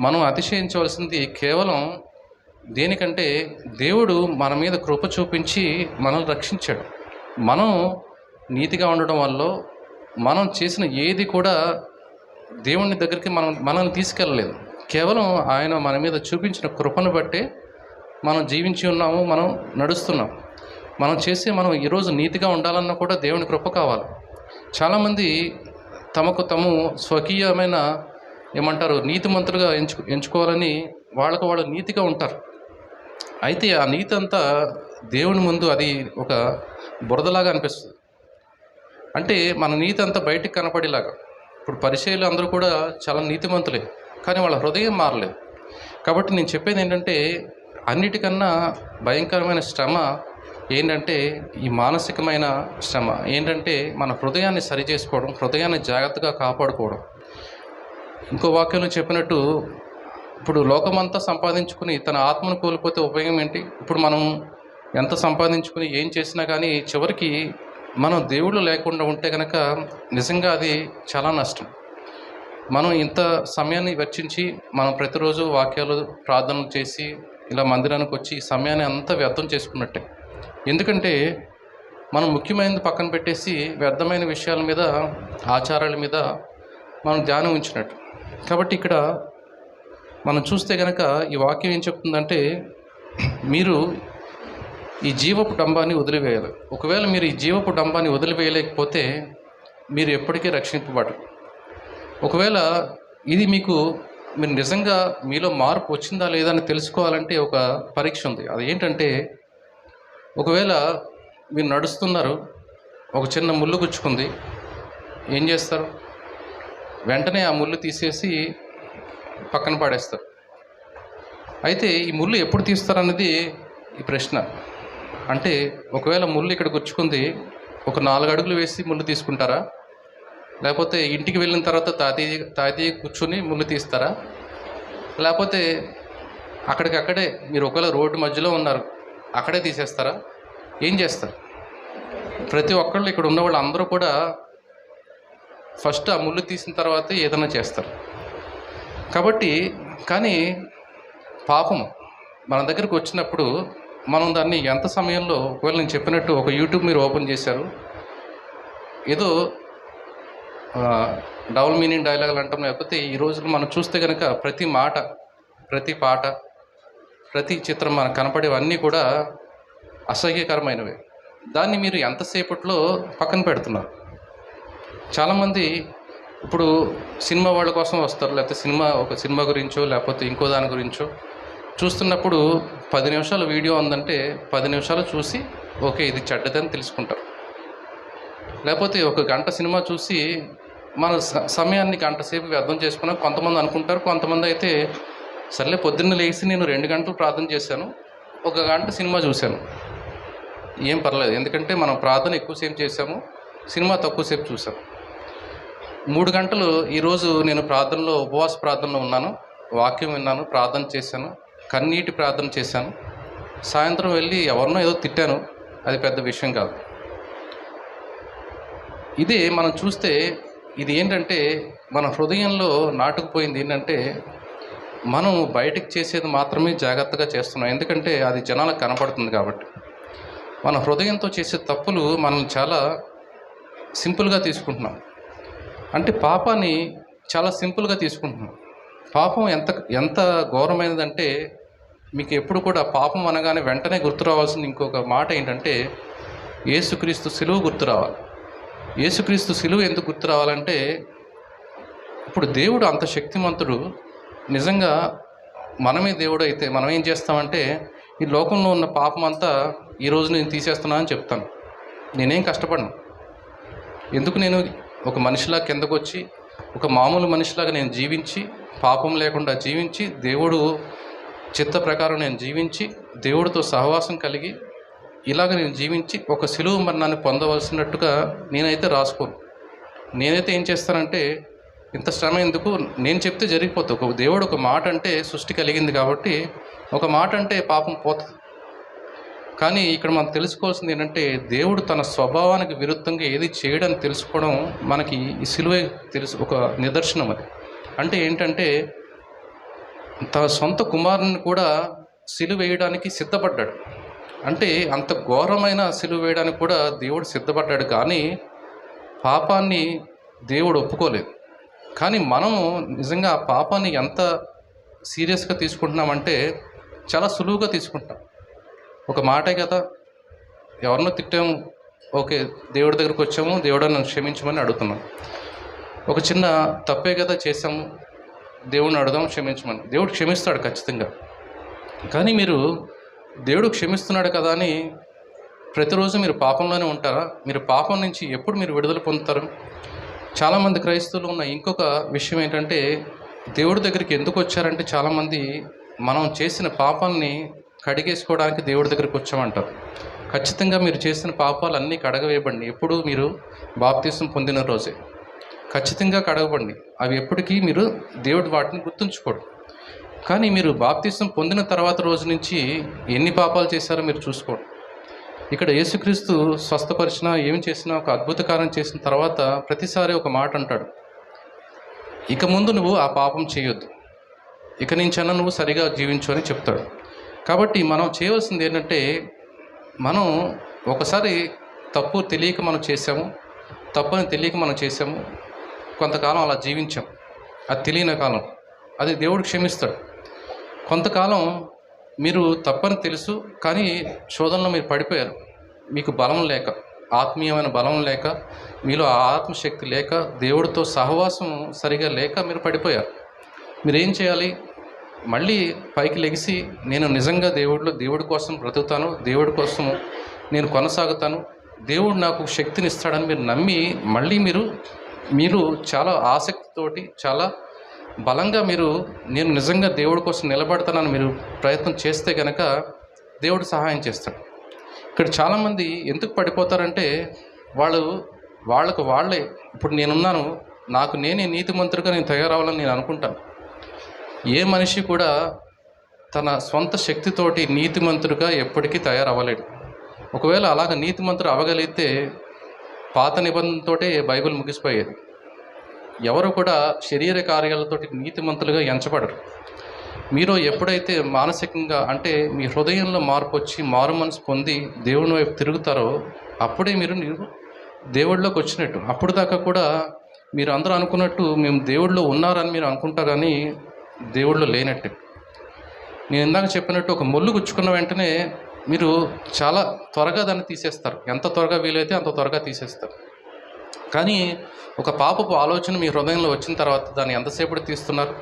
మనం అతిశయించవలసింది కేవలం దేనికంటే దేవుడు మన మీద కృప చూపించి మనల్ని రక్షించాడు. మనం నీతిగా ఉండడం వల్ల మనం చేసిన ఏది కూడా దేవుని దగ్గరికి మనల్ని తీసుకెళ్ళలేదు. కేవలం ఆయన మన మీద చూపించిన కృపను బట్టే మనం జీవించి ఉన్నాము, మనం నడుస్తున్నాం. మనం ఈరోజు నీతిగా ఉండాలన్నా కూడా దేవుని కృప కావాలి. చాలామంది తమకు తాము స్వకీయమైన నీతిమంతులుగా ఎంచుకోవాలని వాళ్ళు నీతిగా ఉంటారు. అయితే ఆ నీతి అంతా దేవుని ముందు అది ఒక బురదలాగా అనిపిస్తుంది. అంటే మన నీతి అంతా బయటికి కనపడేలాగా. ఇప్పుడు పరిచయులు అందరూ కూడా చాలా నీతిమంతులే, కానీ వాళ్ళ హృదయం మారలేదు. కాబట్టి నేను చెప్పేది ఏంటంటే, అన్నిటికన్నా భయంకరమైన శ్రమ ఏంటంటే ఈ మానసికమైన శ్రమ. ఏంటంటే మన హృదయాన్ని సరిచేసుకోవడం, హృదయాన్ని జాగ్రత్తగా కాపాడుకోవడం. ఇంకో వాక్యంలో చెప్పినట్టు, ఇప్పుడు లోకమంతా సంపాదించుకుని తన ఆత్మను కోల్పోతే ఉపయోగం ఏంటి? ఇప్పుడు మనం ఎంత సంపాదించుకుని ఏం చేసినా కానీ చివరికి మనం దేవుళ్ళు లేకుండా ఉంటే కనుక నిజంగా అది చాలా నష్టం. మనం ఇంత సమయాన్ని వెచ్చించి మనం ప్రతిరోజు వాక్యాలు ప్రార్థనలు చేసి ఇలా మందిరానికి వచ్చి ఈ సమయాన్ని అంతా వ్యర్థం చేసుకున్నట్టే. ఎందుకంటే మనం ముఖ్యమైనది పక్కన పెట్టేసి వ్యర్థమైన విషయాల మీద, ఆచారాల మీద మనం ధ్యానం ఉంచినట్టు. కాబట్టి ఇక్కడ మనం చూస్తే కనుక ఈ వాక్యం ఏం చెప్తుందంటే, మీరు ఈ జీవపు డంబాన్ని వదిలివేయాలి. ఒకవేళ మీరు ఈ జీవపు డంబాన్ని వదిలివేయలేకపోతే మీరు ఎప్పటికీ రక్షింపబడరు. ఒకవేళ ఇది మీరు నిజంగా మీలో మార్పు వచ్చిందా లేదా అని తెలుసుకోవాలంటే ఒక పరీక్ష ఉంది. అది ఏంటంటే, ఒకవేళ మీరు నడుస్తున్నారు, ఒక చిన్న ముళ్ళు గుచ్చుకుంది, ఏం చేస్తారు? వెంటనే ఆ ముళ్ళు తీసేసి పక్కన పడేస్తారు. అయితే ఈ ముళ్ళు ఎప్పుడు తీస్తారన్నది ఈ ప్రశ్న. అంటే ఒకవేళ ముళ్ళు ఇక్కడ గుచ్చుకుంది, ఒక 4 అడుగులు వేసి ముళ్ళు తీసుకుంటారా? లేకపోతే ఇంటికి వెళ్ళిన తర్వాత తాతయ్య కూర్చొని ముళ్ళు తీస్తారా? లేకపోతే అక్కడికక్కడే మీరు ఒకవేళ రోడ్డు మధ్యలో ఉన్నారు, అక్కడే తీసేస్తారా? ఏం చేస్తారు? ప్రతి ఒక్కళ్ళు ఇక్కడ ఉన్న వాళ్ళు అందరూ కూడా ఫస్ట్ ఆ ముళ్ళు తీసిన తర్వాతే ఏదైనా చేస్తారు. కాబట్టి కానీ పాపం మన దగ్గరికి వచ్చినప్పుడు మనం దాన్ని ఎంత సమయంలో, ఒకవేళ నేను చెప్పినట్టు ఒక యూట్యూబ్ మీరు ఓపెన్ చేశారు, ఏదో డబుల్ మీనింగ్ డైలాగులు అంటాం, లేకపోతే ఈ రోజుల్లో మనం చూస్తే కనుక ప్రతి మాట, ప్రతి పాట, ప్రతి చిత్రం మనకు కనపడేవన్నీ కూడా అసహ్యకరమైనవి. దాన్ని మీరు ఎంతసేపట్లో పక్కన పెడుతున్నారు. చాలామంది ఇప్పుడు సినిమా వాళ్ళ కోసం వస్తారు, లేకపోతే ఒక సినిమా గురించో లేకపోతే ఇంకో దాని గురించో చూస్తున్నప్పుడు 10 నిమిషాల వీడియో ఉందంటే 10 నిమిషాలు చూసి ఓకే ఇది చెడ్డదని తెలుసుకుంటారు. లేకపోతే ఒక గంట సినిమా చూసి మన సమయాన్ని గంట సేపు వ్యర్థం చేసుకున్నాం కొంతమంది అనుకుంటారు. కొంతమంది అయితే సర్లే పొద్దున్న లేచి నేను 2 గంటలు ప్రార్థన చేశాను, 1 గంట సినిమా చూశాను, ఏం పర్లేదు, ఎందుకంటే మనం ప్రార్థన ఎక్కువసేపు చేశాము, సినిమా తక్కువసేపు చూసాము. 3 గంటలు ఈరోజు నేను ప్రార్థనలో, ఉపవాస ప్రార్థనలో ఉన్నాను, వాక్యం విన్నాను, ప్రార్థన చేశాను, కన్నీటి ప్రార్థన చేశాను, సాయంత్రం వెళ్ళి ఎవరినో ఏదో తిట్టాను, అది పెద్ద విషయం కాదు. ఇదే మనం చూస్తే ఇది ఏంటంటే మన హృదయంలో నాటుకుపోయింది. ఏంటంటే మనం బయటకు చేసేది మాత్రమే జాగ్రత్తగా చేస్తున్నాం, ఎందుకంటే అది జనాలకు కనపడుతుంది కాబట్టి. మన హృదయంతో చేసే తప్పులు మనం చాలా సింపుల్గా తీసుకుంటున్నాం. అంటే పాపాన్ని చాలా సింపుల్గా తీసుకుంటున్నాం. పాపం ఎంత ఘోరమైనదంటే మీకు ఎప్పుడు కూడా పాపం అనగానే వెంటనే గుర్తు రావాల్సింది ఇంకొక మాట ఏంటంటే యేసుక్రీస్తు సిలువ గుర్తు రావాలి. యేసుక్రీస్తు సిలువ ఎందుకు గుర్తు రావాలంటే ఇప్పుడు దేవుడు అంత శక్తిమంతుడు, నిజంగా మనమే దేవుడు అయితే మనం ఏం చేస్తామంటే ఈ లోకంలో ఉన్న పాపం అంతా ఈరోజు నేను తీసేస్తున్నా అని చెప్తాను. నేనేం కష్టపడను. ఎందుకు నేను ఒక మనిషిలా కిందకు వచ్చి ఒక మామూలు మనిషిలాగా నేను జీవించి, పాపం లేకుండా జీవించి, దేవుడు చిత్త ప్రకారం నేను జీవించి, దేవుడితో సహవాసం కలిగి ఇలాగ నేను జీవించి ఒక సిలువ మరణాన్ని పొందవలసినట్టుగా నేనైతే రాసుకోను. నేనైతే ఏం చేస్తానంటే ఇంత శ్రమ ఎందుకు, నేను చెప్తే జరిగిపోతుంది. ఒక దేవుడు ఒక మాట అంటే సృష్టి కలిగింది కాబట్టి ఒక మాట అంటే పాపం పోతుంది. కానీ ఇక్కడ మనం తెలుసుకోవాల్సింది ఏంటంటే దేవుడు తన స్వభావానికి విరుద్ధంగా ఏది చేయడని తెలుసుకోవడం మనకి ఈ సిలువే ఒక నిదర్శనం. అది అంటే ఏంటంటే తన సొంత కుమారుని కూడా సిలువ వేయడానికి సిద్ధపడ్డాడు. అంటే అంత ఘోరమైన సిలువ వేయడానికి కూడా దేవుడు సిద్ధపడ్డాడు, కానీ పాపాన్ని దేవుడు ఒప్పుకోలేదు. కానీ మనము నిజంగా ఆ పాపాన్ని ఎంత సీరియస్గా తీసుకుంటున్నామంటే చాలా సులువుగా తీసుకుంటాం. ఒక మాటే కదా, ఎవరినో తిట్టాము, ఓకే దేవుడి దగ్గరికి వచ్చాము, దేవుడు నన్ను క్షమించమని అడుగుతున్నాం. ఒక చిన్న తప్పే కదా చేసాము, దేవుడిని అడుగుదాం క్షమించమని, దేవుడు క్షమిస్తాడు ఖచ్చితంగా. కానీ మీరు దేవుడు క్షమిస్తున్నాడు కదా అని ప్రతిరోజు మీరు పాపంలోనే ఉంటారా? మీరు పాపం నుంచి ఎప్పుడు మీరు విడుదల పొందుతారు? చాలామంది క్రైస్తవులు ఉన్న ఇంకొక విషయం ఏంటంటే దేవుడి దగ్గరికి ఎందుకు వచ్చారంటే చాలామంది మనం చేసిన పాపాలని కడిగేసుకోవడానికి దేవుడి దగ్గరికి వచ్చామంటారు. ఖచ్చితంగా మీరు చేసిన పాపాలన్నీ కడగవేయబండి. ఎప్పుడు మీరు బాప్తీసం పొందిన రోజే ఖచ్చితంగా కడగబండి. అవి ఎప్పటికీ మీరు దేవుడు వాటిని గుర్తుంచుకోడు. కానీ మీరు బాప్తీసం పొందిన తర్వాత రోజు నుంచి ఎన్ని పాపాలు చేశారో మీరు చూసుకోండి. ఇక్కడ యేసుక్రీస్తు స్వస్థపరిచినా ఏమి చేసినా ఒక అద్భుత కార్యం చేసిన తర్వాత ప్రతిసారి ఒక మాట అంటాడు, ఇక ముందు నువ్వు ఆ పాపం చేయొద్దు, ఇక నుంచైనా నువ్వు సరిగా జీవించు అని చెప్తాడు. కాబట్టి మనం చేయవలసింది ఏంటంటే మనం ఒకసారి తప్పు తెలియక మనం చేసాము, తప్పని తెలియక మనం చేసాము, కొంతకాలం అలా జీవించాం, అది తెలియని కాలం, అది దేవుడు క్షమిస్తాడు. కొంతకాలం మీరు తప్పని తెలుసు కానీ శోధనలో మీరు పడిపోయారు, మీకు బలం లేక, ఆత్మీయమైన బలం లేక, మీలో ఆత్మశక్తి లేక, దేవుడితో సహవాసం సరిగా లేక మీరు పడిపోయారు. మీరేం చేయాలి? మళ్ళీ పైకి లెగిసి నేను నిజంగా దేవుడి కోసం బ్రతుకుతాను, దేవుడి కోసం నేను కొనసాగుతాను, దేవుడు నాకు శక్తిని ఇస్తాడని మీరు నమ్మి మళ్ళీ మీరు చాలా ఆసక్తితోటి, చాలా బలంగా మీరు నేను నిజంగా దేవుడి కోసం నిలబడతానని మీరు ప్రయత్నం చేస్తే కనుక దేవుడు సహాయం చేస్తాడు. ఇక్కడ చాలామంది ఎందుకు పడిపోతారంటే వాళ్ళకు వాళ్ళే ఇప్పుడు నేనున్నాను, నాకు నేనే నీతిమంతుడిగా నేను తయారవ్వాలని నేను అనుకుంటాను. ఏ మనిషి కూడా తన సొంత శక్తితోటి నీతిమంతుడిగా ఎప్పటికీ తయారవ్వలేడు. ఒకవేళ అలాగ నీతిమంతుడు అవ్వగలిగితే పాత నిబంధనతోటే బైబిల్ ముగిసిపోయేది. ఎవరు కూడా శరీర కార్యాలతోటి నీతిమంతులుగా ఎంచబడరు. మీరు ఎప్పుడైతే మానసికంగా అంటే మీ హృదయంలో మార్పు వచ్చి మారు మనసు పొంది దేవుని వైపు తిరుగుతారో అప్పుడే మీరు దేవుడిలోకి వచ్చినట్టు. అప్పుడు దాకా కూడా మీరు అందరూ అనుకున్నట్టు మేము దేవుడిలో ఉన్నారని మీరు అనుకుంటారు, కానీ దేవుడిలో లేనట్టు. నేను ఇందాక చెప్పినట్టు ఒక ముళ్ళు గుచ్చుకున్న వెంటనే మీరు చాలా త్వరగా దాన్ని తీసేస్తారు. ఎంత త్వరగా వీలైతే అంత త్వరగా తీసేస్తారు. కానీ ఒక పాపపు ఆలోచన మీ హృదయంలో వచ్చిన తర్వాత దాన్ని ఎంతసేపు తీస్తున్నారు?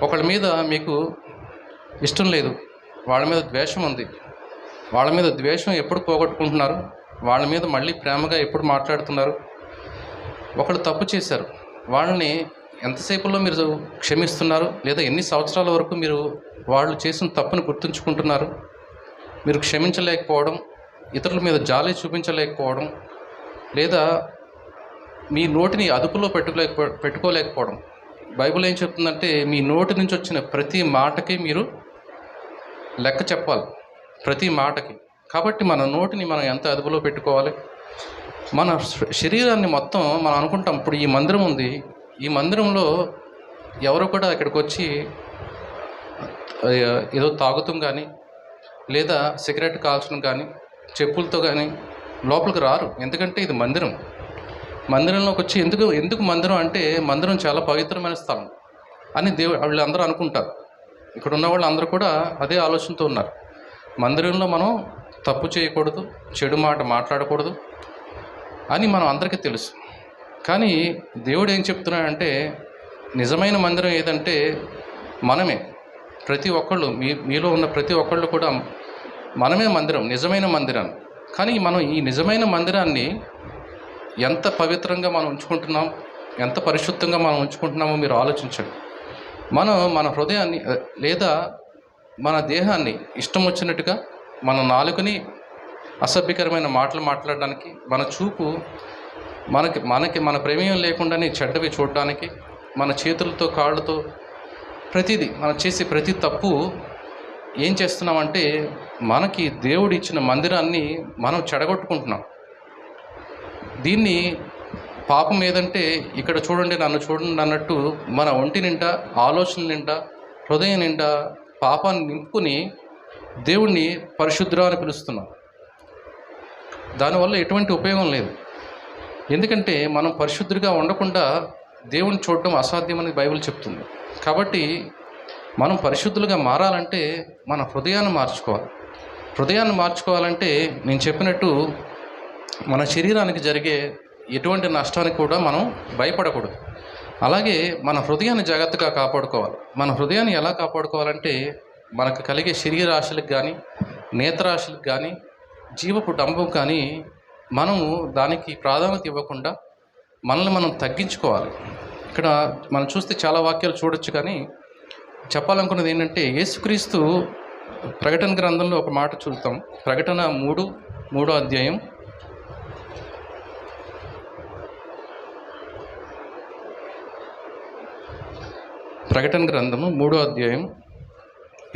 ఒకళ్ళ మీద మీకు ఇష్టం లేదు, వాళ్ళ మీద ద్వేషం ఉంది, వాళ్ళ మీద ద్వేషం ఎప్పుడు పోగొట్టుకుంటున్నారు? వాళ్ళ మీద మళ్ళీ ప్రేమగా ఎప్పుడు మాట్లాడుతున్నారు? ఒకళ్ళు తప్పు చేశారు, వాళ్ళని ఎంతసేపులో మీరు క్షమిస్తున్నారు? లేదా ఎన్ని సంవత్సరాల వరకు మీరు వాళ్ళు చేసిన తప్పును గుర్తుంచుకుంటున్నారు? మీరు క్షమించలేకపోవడం, ఇతరుల మీద జాలి చూపించలేకపోవడం, లేదా మీ నోటిని అదుపులో పెట్టుకోలేకపోవడం. బైబిల్ ఏం చెప్తుందంటే మీ నోటి నుంచి వచ్చిన ప్రతి మాటకి మీరు లెక్క చెప్పాలి, ప్రతి మాటకి. కాబట్టి మన నోటిని మనం ఎంత అదుపులో పెట్టుకోవాలి? మన శరీరాన్ని మొత్తం మనం అనుకుంటాం, ఇప్పుడు ఈ మందిరం ఉంది, ఈ మందిరంలో ఎవరు కూడా ఇక్కడికి వచ్చి ఏదో తాగుతాం కానీ లేదా సిగరెట్ కాల్చడం కానీ చెప్పులతో కానీ లోపలికి రారు. ఎందుకంటే ఇది మందిరం. మందిరంలోకి వచ్చి ఎందుకు మందిరం అంటే మందిరం చాలా పవిత్రమైన స్థలం అని వీళ్ళందరూ అనుకుంటారు. ఇక్కడ ఉన్న వాళ్ళు అందరూ కూడా అదే ఆలోచనతో ఉన్నారు. మందిరంలో మనం తప్పు చేయకూడదు, చెడు మాట మాట్లాడకూడదు అని మనం అందరికీ తెలుసు. కానీ దేవుడు ఏం చెప్తున్నాడంటే నిజమైన మందిరం ఏదంటే మనమే. ప్రతి ఒక్కళ్ళు మీలో ఉన్న ప్రతి ఒక్కళ్ళు కూడా మనమే మందిరం, నిజమైన మందిరాన్ని. కానీ మనం ఈ నిజమైన మందిరాన్ని ఎంత పవిత్రంగా మనం ఉంచుకుంటున్నాం, ఎంత పరిశుద్ధంగా మనం ఉంచుకుంటున్నామో మీరు ఆలోచించండి. మన హృదయాన్ని లేదా మన దేహాన్ని ఇష్టం వచ్చినట్టుగా, మన నాలుకని అసభ్యకరమైన మాటలు మాట్లాడడానికి, మన చూపు మన ప్రమేయం లేకుండానే చెడ్డవి చూడడానికి, మన చేతులతో కాళ్ళతో ప్రతిదీ మనం చేసే ప్రతి తప్పు ఏం చేస్తున్నామంటే మనకి దేవుడు ఇచ్చిన మందిరాన్ని మనం చెడగొట్టుకుంటున్నాం. దీన్ని పాపం ఏదంటే ఇక్కడ చూడండి నన్ను చూడండి అన్నట్టు మన ఒంటి నిండా, ఆలోచన నిండా, హృదయం నిండా పాపాన్ని నింపుకుని దేవుణ్ణి పరిశుద్ధుడు అని పిలుస్తున్నాం. దానివల్ల ఎటువంటి ఉపయోగం లేదు. ఎందుకంటే మనం పరిశుద్ధుడిగా ఉండకుండా దేవుని చూడటం అసాధ్యమని బైబిల్ చెప్తుంది. కాబట్టి మనం పరిశుద్ధులుగా మారాలంటే మన హృదయాన్ని మార్చుకోవాలి. హృదయాన్ని మార్చుకోవాలంటే నేను చెప్పినట్టు మన శరీరానికి జరిగే ఎటువంటి నష్టానికి కూడా మనం భయపడకూడదు. అలాగే మన హృదయాన్ని జాగ్రత్తగా కాపాడుకోవాలి. మన హృదయాన్ని ఎలా కాపాడుకోవాలంటే మనకు కలిగే శరీరాశలకు కానీ, నేత్రాశలకు కానీ, జీవపు డంబం కానీ మనము దానికి ప్రాధాన్యత ఇవ్వకుండా మనల్ని మనం తగ్గించుకోవాలి. ఇక్కడ మనం చూస్తే చాలా వాక్యాలు చూడొచ్చు, కానీ చెప్పాలనుకున్నది ఏంటంటే యేసుక్రీస్తు ప్రకటన గ్రంథంలో ఒక మాట చూస్తాం. ప్రకటన 3వ అధ్యాయం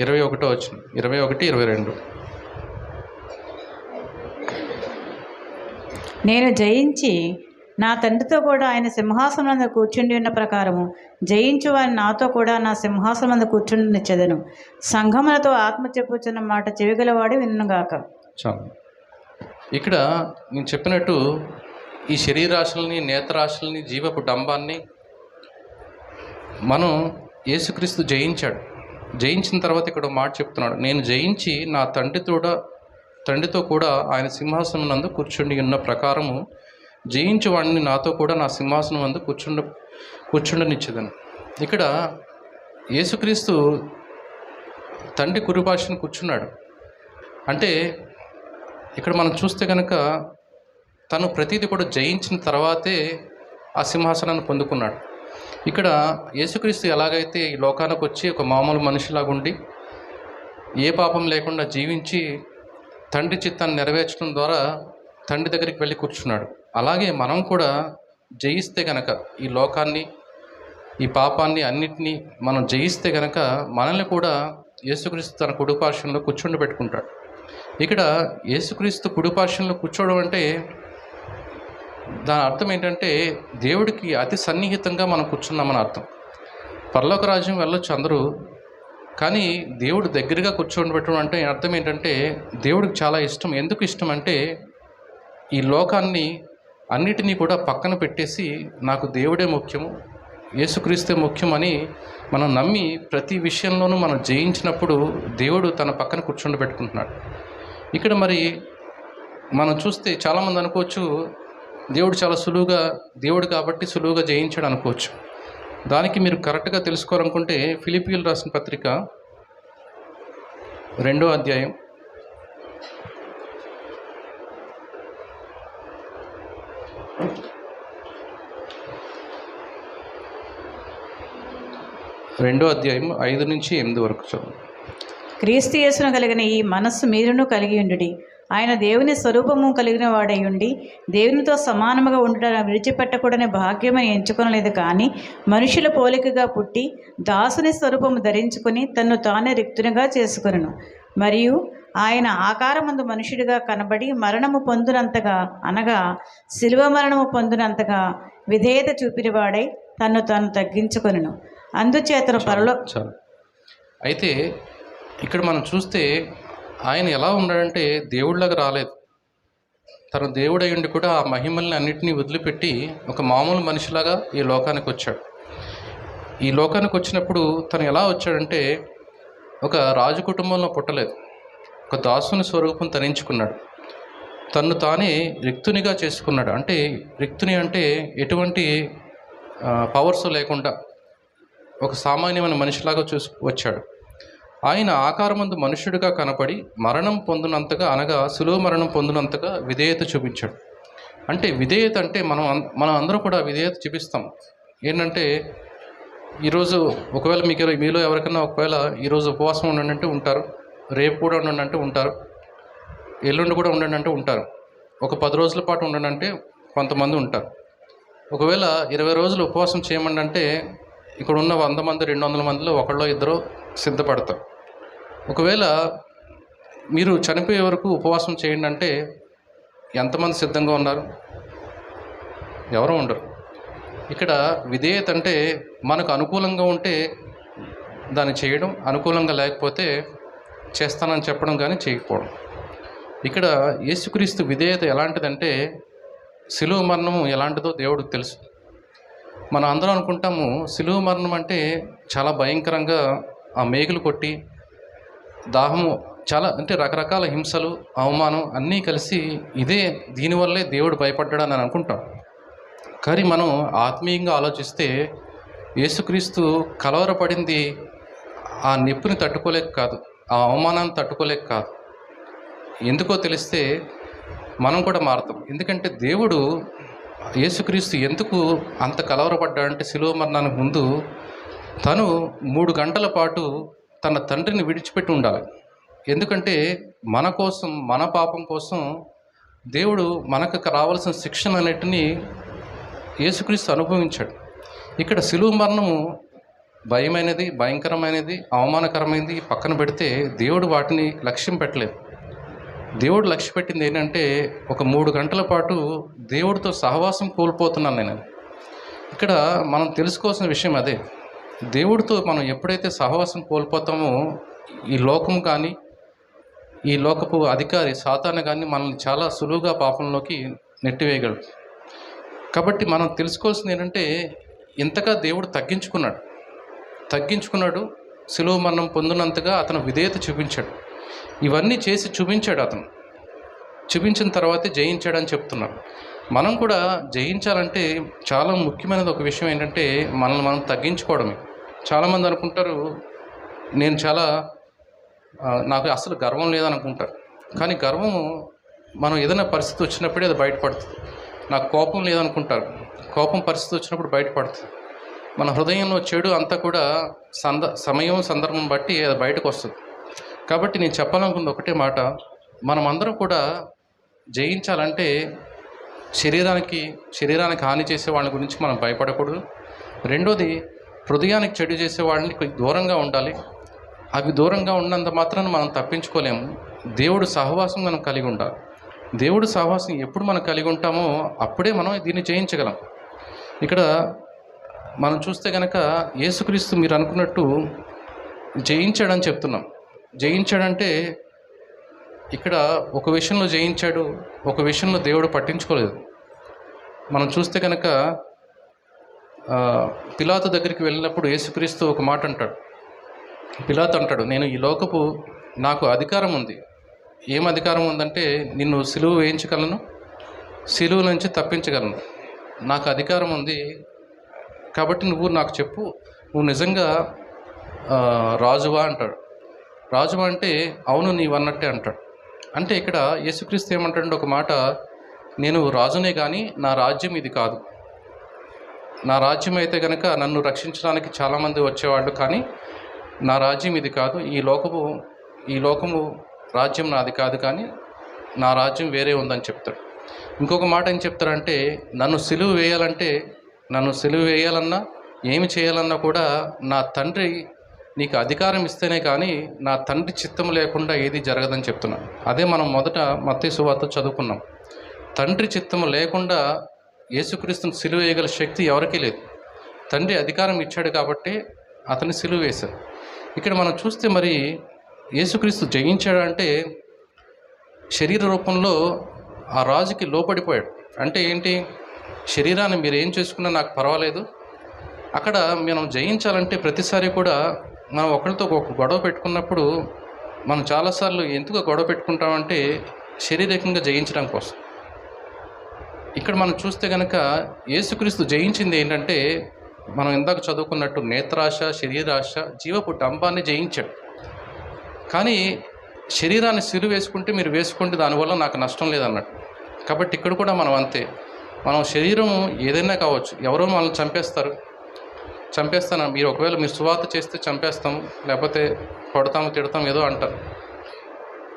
21వ వచనం, 21, 22. నేను జయించి నా తండ్రితో కూడా ఆయన సింహాసనం మీద కూర్చుండి ఉన్న ప్రకారము జయించు వారిని నాతో కూడా నా సింహాసనం మీద కూర్చుండి నిచ్చెదను. సంఘములతో ఆత్మ చెప్పుచున్న మాట చెవిగలవాడు వినుగాక. చాలు. ఇక్కడ నేను చెప్పినట్టు ఈ శరీరాశల్ని, నేత్రాశల్ని, జీవపు డంబాన్ని మనం యేసుక్రీస్తు జయించాడు. జయించిన తర్వాత ఇక్కడ మాట చెప్తున్నాడు, నేను జయించి నా తండ్రితో కూడా ఆయన సింహాసనం నందు కూర్చుండి ఉన్న ప్రకారము జయించు వాడిని నాతో కూడా నా సింహాసనం నందు కూర్చుండనిచ్చేదను. ఇక్కడ యేసుక్రీస్తు తండ్రి కురుపాశను కూర్చున్నాడు. అంటే ఇక్కడ మనం చూస్తే కనుక తను ప్రతిదీ కూడా జయించిన తర్వాతే ఆ సింహాసనాన్ని పొందుకున్నాడు. ఇక్కడ యేసుక్రీస్తు ఎలాగైతే ఈ లోకానికి వచ్చి ఒక మామూలు మనిషిలాగా ఉండి ఏ పాపం లేకుండా జీవించి తండ్రి చిత్తాన్ని నెరవేర్చడం ద్వారా తండ్రి దగ్గరికి వెళ్ళి కూర్చున్నాడు, అలాగే మనం కూడా జయిస్తే గనక ఈ లోకాన్ని, ఈ పాపాన్ని అన్నిటినీ మనం జయిస్తే గనక మనల్ని కూడా యేసుక్రీస్తు తన కుడిపార్శ్వంలో కూర్చుండబెట్టుకుంటాడు. ఇక్కడ యేసుక్రీస్తు కుడిపార్శ్వంలో కూర్చోవడం అంటే దాని అర్థం ఏంటంటే దేవుడికి అతి సన్నిహితంగా మనం కూర్చున్నామని అర్థం. పరలోక రాజ్యం వెళ్ళొచ్చు అందరూ, కానీ దేవుడు దగ్గరగా కూర్చోబెట్టడం అంటే అర్థం ఏంటంటే దేవుడికి చాలా ఇష్టం. ఎందుకు ఇష్టం అంటే ఈ లోకాన్ని అన్నిటినీ కూడా పక్కన పెట్టేసి నాకు దేవుడే ముఖ్యము, యేసుక్రీస్తే ముఖ్యమని మనం నమ్మి ప్రతి విషయంలోనూ మనం జయించినప్పుడు దేవుడు తన పక్కన కూర్చోబెట్టుకుంటున్నాడు. ఇక్కడ మరి మనం చూస్తే చాలామంది అనుకోవచ్చు దేవుడు చాలా సులువుగా, దేవుడు కాబట్టి సులువుగా జయించాడు అనుకోవచ్చు. దానికి మీరు కరెక్ట్గా తెలుసుకోవాలనుకుంటే ఫిలిప్పీయులు రాసిన పత్రిక 2వ అధ్యాయం 5-8 వరకు చదువు. క్రీస్తు యేసును కలిగిన ఈ మనస్సు మీరును కలిగి ఉండుడి. ఆయన దేవుని స్వరూపము కలిగిన వాడై ఉండి దేవునితో సమానముగా ఉండడం విడిచిపెట్టకూడని భాగ్యమని ఎంచుకొనలేదు, కానీ మనుషుల పోలికగా పుట్టి దాసుని స్వరూపము ధరించుకొని తన్ను తానే రిక్తునిగా చేసుకొనెను. మరియు ఆయన ఆకారమందు మనుషుడిగా కనబడి మరణము పొందునంతగా, అనగా శిలువ మరణము పొందునంతగా విధేయత చూపినవాడై తన్ను తాను తగ్గించుకొనెను. అందుచేతను చాలు. అయితే ఇక్కడ మనం చూస్తే ఆయన ఎలా ఉన్నాడంటే దేవుడిలాగా రాలేదు. తను దేవుడై ఉండి కూడా ఆ మహిమల్ని అన్నింటినీ వదిలిపెట్టి ఒక మామూలు మనిషిలాగా ఈ లోకానికి వచ్చాడు. ఈ లోకానికి వచ్చినప్పుడు తను ఎలా వచ్చాడంటే ఒక రాజు కుటుంబంలో పుట్టలేదు, ఒక దాసుని స్వరూపం ధరించుకున్నాడు, తన్ను తానే రిక్తునిగా చేసుకున్నాడు. అంటే రిక్తుని అంటే ఎటువంటి పవర్స్ లేకుండా ఒక సామాన్యమైన మనిషిలాగా వచ్చాడు. ఆయన ఆకారమందు మనుష్యుడిగా కనపడి మరణం పొందినంతగా, అనగా సులువు మరణం పొందినంతగా విధేయత చూపించాడు. అంటే విధేయత అంటే మనం అందరం కూడా విధేయత చూపిస్తాం. ఏంటంటే ఈరోజు ఒకవేళ మీలో ఎవరికైనా ఒకవేళ ఈరోజు ఉపవాసం ఉండండి అంటే ఉంటారు, రేపు కూడా ఉండండి అంటే ఉంటారు, ఎల్లుండి కూడా ఉండండి అంటే ఉంటారు, ఒక 10 రోజుల పాటు ఉండండి అంటే కొంతమంది ఉంటారు. ఒకవేళ 20 రోజులు ఉపవాసం చేయమండి అంటే ఇక్కడ ఉన్న 100 మంది 200 మందిలో ఒకళ్ళో ఇద్దరు సిద్ధపడతారు. ఒకవేళ మీరు చనిపోయే వరకు ఉపవాసం చేయండి అంటే ఎంతమంది సిద్ధంగా ఉన్నారు? ఎవరు ఉండరు. ఇక్కడ విధేయత అంటే మనకు అనుకూలంగా ఉంటే దాన్ని చేయడం, అనుకూలంగా లేకపోతే చేస్తానని చెప్పడం కానీ చేయకపోవడం. ఇక్కడ యేసుక్రీస్తు విధేయత ఎలాంటిదంటే శిలువ మరణము ఎలాంటిదో దేవుడికి తెలుసు. మనం అందరం అనుకుంటాము శిలువ మరణం అంటే చాలా భయంకరంగా ఆ మేకులు కొట్టి దాహము, చాలా అంటే రకరకాల హింసలు, అవమానం అన్నీ కలిసి దీనివల్లే దేవుడు భయపడ్డాడని అనుకుంటాం. కానీ మనం ఆత్మీయంగా ఆలోచిస్తే యేసుక్రీస్తు కలవరపడింది ఆ నొప్పిని తట్టుకోలేక కాదు, ఆ అవమానాన్ని తట్టుకోలేక కాదు. ఎందుకో తెలిస్తే మనం కూడా మారుతాం. ఎందుకంటే దేవుడు యేసుక్రీస్తు ఎందుకు అంత కలవరపడ్డాడంటే శిలువ మరణానికి ముందు తను 3 గంటల పాటు తన తండ్రిని విడిచిపెట్టి ఉండాలి. ఎందుకంటే మన కోసం, మన పాపం కోసం దేవుడు మనకు రావాల్సిన శిక్షణ అన్నిటినీ యేసుక్రీస్తు అనుభవించాడు. ఇక్కడ శిలువ మరణము భయమైనది, భయంకరమైనది, అవమానకరమైనది పక్కన పెడితే దేవుడు వాటిని లక్ష్యం పెట్టలేదు. దేవుడు లక్ష్య పెట్టింది ఏంటంటే ఒక 3 గంటల పాటు దేవుడితో సహవాసం కోల్పోతున్నాను నేను. ఇక్కడ మనం తెలుసుకోవాల్సిన విషయం అదే. దేవుడితో మనం ఎప్పుడైతే సహవాసం కోల్పోతామో ఈ లోకం కానీ, ఈ లోకపు అధికారి సాతాను కానీ మనల్ని చాలా సులువుగా పాపంలోకి నెట్టివేయగలడు. కాబట్టి మనం తెలుసుకోవాల్సింది ఏంటంటే ఇంతగా దేవుడు తగ్గించుకున్నాడు, శిలువ మరణం పొందినంతగా అతను విధేయత చూపించాడు. ఇవన్నీ చేసి చూపించాడు. అతను చూపించిన తర్వాతే జయించాడని చెప్తున్నాడు. మనం కూడా జయించాలంటే చాలా ముఖ్యమైనది ఒక విషయం ఏంటంటే మనల్ని మనం తగ్గించుకోవడమే. చాలామంది అనుకుంటారు నాకు అసలు గర్వం లేదనుకుంటారు. కానీ గర్వము మనం ఏదైనా పరిస్థితి వచ్చినప్పుడే అది బయటపడుతుంది. నాకు కోపం లేదనుకుంటారు, కోపం పరిస్థితి వచ్చినప్పుడు బయటపడుతుంది. మన హృదయంలో చెడు అంతా కూడా సమయం సందర్భం బట్టి అది బయటకు వస్తుంది. కాబట్టి నేను చెప్పాలనుకుంది ఒకటే మాట, మనమందరం కూడా జయించాలంటే శరీరానికి హాని చేసే వాళ్ళ గురించి మనం భయపడకూడదు. రెండోది, హృదయానికి చెడు చేసే వాళ్ళని దూరంగా ఉండాలి. అవి దూరంగా ఉన్నంత మాత్రాన మనం తప్పించుకోలేము. దేవుడు సహవాసం మనం కలిగి ఉండాలి. దేవుడు సహవాసం ఎప్పుడు మనం కలిగి ఉంటామో అప్పుడే మనం దీన్ని జయించగలం. ఇక్కడ మనం చూస్తే కనుక యేసుక్రీస్తు మీరు అనుకున్నట్టు జయించాడని చెప్తున్నాం. జయించాడంటే ఇక్కడ ఒక విషయంలో జయించాడు, ఒక విషయంలో దేవుడు పట్టించుకోలేదు. మనం చూస్తే కనుక పిలాతు దగ్గరికి వెళ్ళినప్పుడు యేసుక్రీస్తు ఒక మాట అంటాడు. పిలాతు అంటాడు, నేను ఈ లోకపు నాకు అధికారం ఉంది. ఏం అధికారం ఉందంటే నిన్ను సిలువ వేయించగలను, సిలువ నుంచి తప్పించగలను. నాకు అధికారం ఉంది కాబట్టి నువ్వు నాకు చెప్పు, నువ్వు నిజంగా రాజువా అంటాడు. రాజువా అంటే అవును నీవన్నట్టే అంటాడు. అంటే ఇక్కడ యేసుక్రీస్తు ఏమంటాడంటే ఒక మాట, నేను రాజునే కానీ నా రాజ్యం ఇది కాదు. నా రాజ్యం అయితే కనుక నన్ను రక్షించడానికి చాలామంది వచ్చేవాళ్ళు, కానీ నా రాజ్యం ఇది కాదు. ఈ లోకము రాజ్యం నాది కాదు, కానీ నా రాజ్యం వేరే ఉందని చెప్తాడు. ఇంకొక మాట ఏం చెప్తారంటే, నన్ను సిలువ వేయాలన్నా ఏమి చేయాలన్నా కూడా నా తండ్రి నీకు అధికారం ఇస్తేనే కానీ నా తండ్రి చిత్తం లేకుండా ఏది జరగదని చెప్తున్నాను. అదే మనం మొదట మత్తయి సువార్త చదువుకున్నాం. తండ్రి చిత్తము లేకుండా యేసుక్రీస్తుని సిలువ వేయగల శక్తి ఎవరికీ లేదు. తండ్రి అధికారం ఇచ్చాడు కాబట్టి అతన్ని సిలువ వేశారు. ఇక్కడ మనం చూస్తే మరి యేసుక్రీస్తు జయించాడంటే శరీర రూపంలో ఆ రాజుకి లోపడిపోయాడు. అంటే ఏంటి? శరీరాన్ని మీరు ఏం చేసుకున్నా నాకు పర్వాలేదు. అక్కడ మనం జయించాలంటే ప్రతిసారి కూడా మనం ఒకరితో ఒక గొడవ పెట్టుకున్నప్పుడు మనం చాలాసార్లు ఎందుకు గొడవ పెట్టుకుంటామంటే శారీరకంగా జయించడం కోసం. ఇక్కడ మనం చూస్తే కనుక యేసుక్రీస్తు జయించింది ఏంటంటే మనం ఇందాక చదువుకున్నట్టు నేత్రాశ, శరీరాశ, జీవపు డంబాన్ని జయించాడు. కానీ శరీరాన్ని సిలువ వేసుకుంటే మీరు వేసుకుంటే దానివల్ల నాకు నష్టం లేదన్నట్టు. కాబట్టి ఇక్కడ కూడా మనం అంతే. మనం శరీరం ఏదైనా కావచ్చు, ఎవరో మనల్ని చంపేస్తాను మీరు ఒకవేళ మీరు సువార్త చేస్తే చంపేస్తాం, లేకపోతే కొడతాము, తిడతాం, ఏదో అంటారు.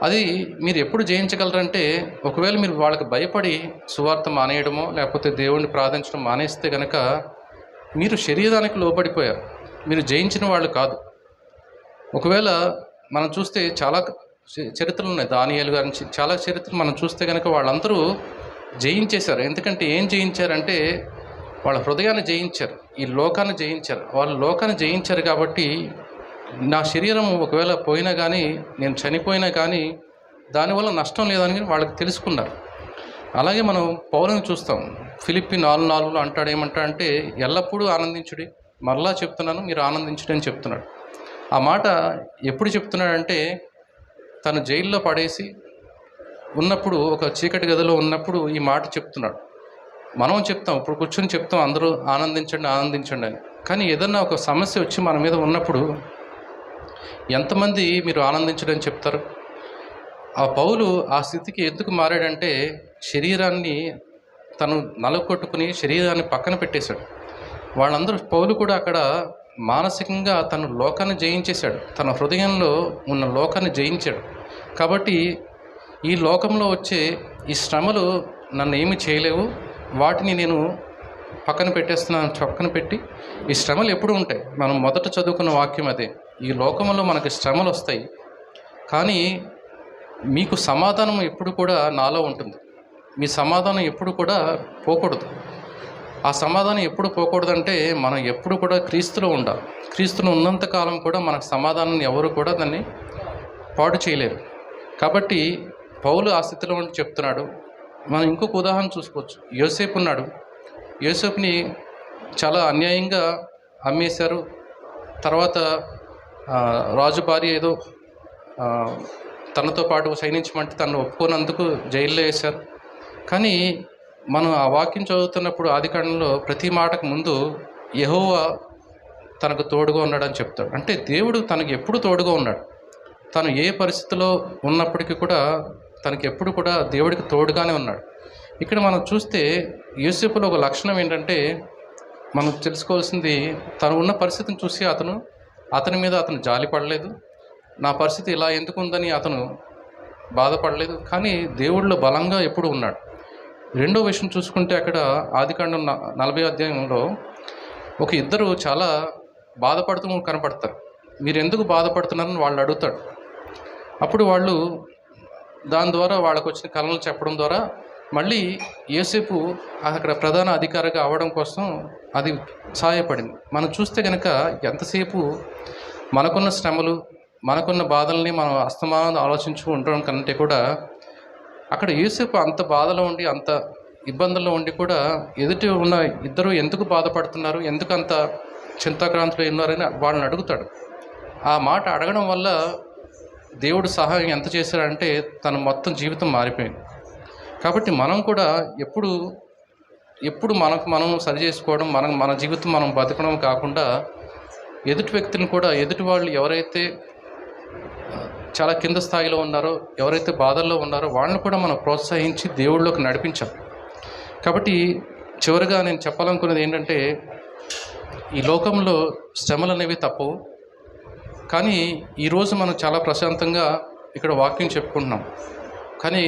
అది మీరు ఎప్పుడు జయించగలరంటే ఒకవేళ మీరు వాళ్ళకి భయపడి సువార్త మానేయడమో లేకపోతే దేవుణ్ణి ప్రార్థించడం మానేస్తే కనుక మీరు శరీరానికి లోబడిపోయారు, మీరు జయించిన వాళ్ళు కాదు. ఒకవేళ మనం చూస్తే చాలా చరిత్రలు ఉన్నాయి. దానియేలు గారి నుంచి చాలా చరిత్రలు మనం చూస్తే కనుక వాళ్ళందరూ జయించేశారు. ఎందుకంటే ఏం జయించారంటే వాళ్ళ హృదయాన్ని జయించారు, ఈ లోకాన్ని జయించారు. వాళ్ళు లోకాన్ని జయించారు కాబట్టి నా శరీరం ఒకవేళ పోయినా కానీ, నేను చనిపోయినా కానీ దానివల్ల నష్టం లేదని వాళ్ళకి తెలుసుకున్నారు. అలాగే మనం పౌలుని చూస్తాం. ఫిలిప్పీ 4:4 అంటాడు, ఏమంటాడంటే ఎల్లప్పుడూ ఆనందించుడి, మరలా చెప్తున్నాను మీరు ఆనందించుడి అని చెప్తున్నాడు. ఆ మాట ఎప్పుడు చెప్తున్నాడంటే తను జైల్లో పడేసి ఉన్నప్పుడు, ఒక చీకటి గదిలో ఉన్నప్పుడు ఈ మాట చెప్తున్నాడు. మనం చెప్తాం, ఇప్పుడు కూర్చొని చెప్తాం అందరూ ఆనందించండి ఆనందించండి అని. కానీ ఏదన్నా ఒక సమస్య వచ్చి మన మీద ఉన్నప్పుడు ఎంతమంది మీరు ఆనందించడం చెప్తారు? ఆ పౌలు ఆ స్థితికి ఎందుకు మారాడంటే శరీరాన్ని తను నలగొట్టుకుని శరీరాన్ని పక్కన పెట్టేశాడు. వాళ్ళందరూ పౌలు కూడా అక్కడ మానసికంగా తను లోకాన్ని జయించేశాడు, తన హృదయంలో ఉన్న లోకాన్ని జయించాడు. కాబట్టి ఈ లోకంలో వచ్చే ఈ శ్రమలు నన్ను ఏమి చేయలేవు, వాటిని నేను పక్కన పెట్టేస్తున్నాను. పక్కన పెట్టి ఈ శ్రమలు ఎప్పుడు ఉంటాయి? మనం మొదట చదువుకున్న వాక్యం అదే, ఈ లోకంలో మనకి శ్రమలు వస్తాయి, కానీ మీకు సమాధానం ఎప్పుడు కూడా నాలో ఉంటుంది. మీ సమాధానం ఎప్పుడు కూడా పోకూడదు. ఆ సమాధానం ఎప్పుడు పోకూడదంటే మనం ఎప్పుడు కూడా క్రీస్తులో ఉండాలి. క్రీస్తులో ఉన్నంతకాలం కూడా మనకు సమాధానం ఎవరు కూడా దాన్ని పాడు చేయలేరు. కాబట్టి పౌలు ఆ స్థితిలో ఉండి చెప్తున్నాడు. మనం ఇంకొక ఉదాహరణ చూసుకోవచ్చు. యోసేపు ఉన్నాడు. యోసేపుని చాలా అన్యాయంగా అమ్మేశారు. తర్వాత రాజు భార్య ఏదో తనతో పాటు సైనించమంటే తను ఒప్పుకోనందుకు జైల్లో వేశారు. కానీ మనం ఆ వాక్యం చదువుతున్నప్పుడు ఆదికాండంలో ప్రతి మాటకు ముందు యెహోవా తనకు తోడుగా ఉన్నాడని చెప్తాడు. అంటే దేవుడు తనకు ఎప్పుడు తోడుగా ఉన్నాడు. తను ఏ పరిస్థితిలో ఉన్నప్పటికీ కూడా తనకి ఎప్పుడు కూడా దేవుడికి తోడుగానే ఉన్నాడు. ఇక్కడ మనం చూస్తే యోసేపులో ఒక లక్షణం ఏంటంటే మనం తెలుసుకోవాల్సింది, తను ఉన్న పరిస్థితిని చూసి అతని మీద అతను జాలి పడలేదు. నా పరిస్థితి ఇలా ఎందుకు ఉందని అతను బాధపడలేదు. కానీ దేవుడిలో బలంగా ఎప్పుడు ఉన్నాడు. రెండో విషయం చూసుకుంటే అక్కడ ఆదికాండం 40 అధ్యాయంలో ఒక ఇద్దరు చాలా బాధపడుతూ కనపడతారు. మీరు ఎందుకు బాధపడుతున్నారని వాళ్ళు అడుగుతాడు. అప్పుడు వాళ్ళు దాని ద్వారా వాళ్ళకు వచ్చిన కళలు చెప్పడం ద్వారా మళ్ళీ యోసేపు అక్కడ ప్రధాన అధికారిగా అవ్వడం కోసం అది సహాయపడింది. మనం చూస్తే కనుక ఎంతసేపు మనకున్న శ్రమలు, మనకున్న బాధల్ని మనం అస్తమానం ఆలోచించుకు ఉండడం కంటే కూడా అక్కడ యోసేపు అంత బాధలో ఉండి, అంత ఇబ్బందుల్లో ఉండి కూడా ఎదుటి ఉన్న ఇద్దరు ఎందుకు బాధపడుతున్నారు, ఎందుకు అంత చింతాక్రాంతిలో ఉన్నారని వాళ్ళని అడుగుతాడు. ఆ మాట అడగడం వల్ల దేవుడు సహాయం ఎంత చేశారంటే తన మొత్తం జీవితం మారిపోయింది. కాబట్టి మనం కూడా ఎప్పుడు మనకు మనం సరి చేసుకోవడం, మన జీవితం మనం బతకడం కాకుండా ఎదుటి వ్యక్తులను కూడా, ఎదుటి వాళ్ళు ఎవరైతే చాలా కింద స్థాయిలో ఉన్నారో, ఎవరైతే బాధల్లో ఉన్నారో వాళ్ళని కూడా మనం ప్రోత్సహించి దేవుళ్ళలోకి నడిపించాలి. కాబట్టి చివరిగా నేను చెప్పాలనుకున్నది ఏంటంటే, ఈ లోకంలో శ్రమలు అనేవి తప్పవు. కానీ ఈరోజు మనం చాలా ప్రశాంతంగా ఇక్కడ వాక్యం చెప్పుకుంటున్నాం. కానీ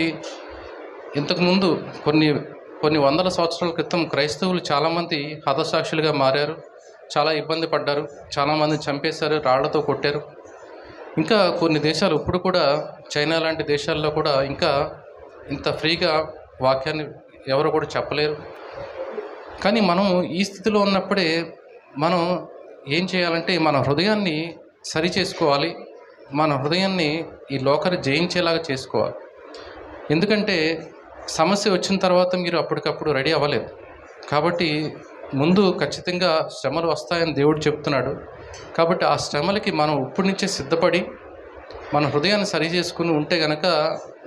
ఇంతకుముందు కొన్ని వందల సంవత్సరాల క్రితం క్రైస్తవులు చాలామంది హతసాక్షులుగా మారారు, చాలా ఇబ్బంది పడ్డారు, చాలామంది చంపేశారు, రాళ్లతో కొట్టారు. ఇంకా కొన్ని దేశాలు ఇప్పుడు కూడా, చైనా లాంటి దేశాల్లో కూడా ఇంకా ఇంత ఫ్రీగా వాక్యాన్ని ఎవరు కూడా చెప్పలేరు. కానీ మనం ఈ స్థితిలో ఉన్నప్పుడే మనం ఏం చేయాలంటే మన హృదయాన్ని సరి చేసుకోవాలి, మన హృదయాన్ని ఈ లోకాన్ని జయించేలాగా చేసుకోవాలి. ఎందుకంటే సమస్య వచ్చిన తర్వాత మీరు అప్పటికప్పుడు రెడీ అవ్వలేదు. కాబట్టి ముందు ఖచ్చితంగా శ్రమలు వస్తాయని దేవుడు చెప్తున్నాడు. కాబట్టి ఆ శ్రమలకి మనం ఇప్పటి నుంచే సిద్ధపడి మన హృదయాన్ని సరి చేసుకుని ఉంటే కనుక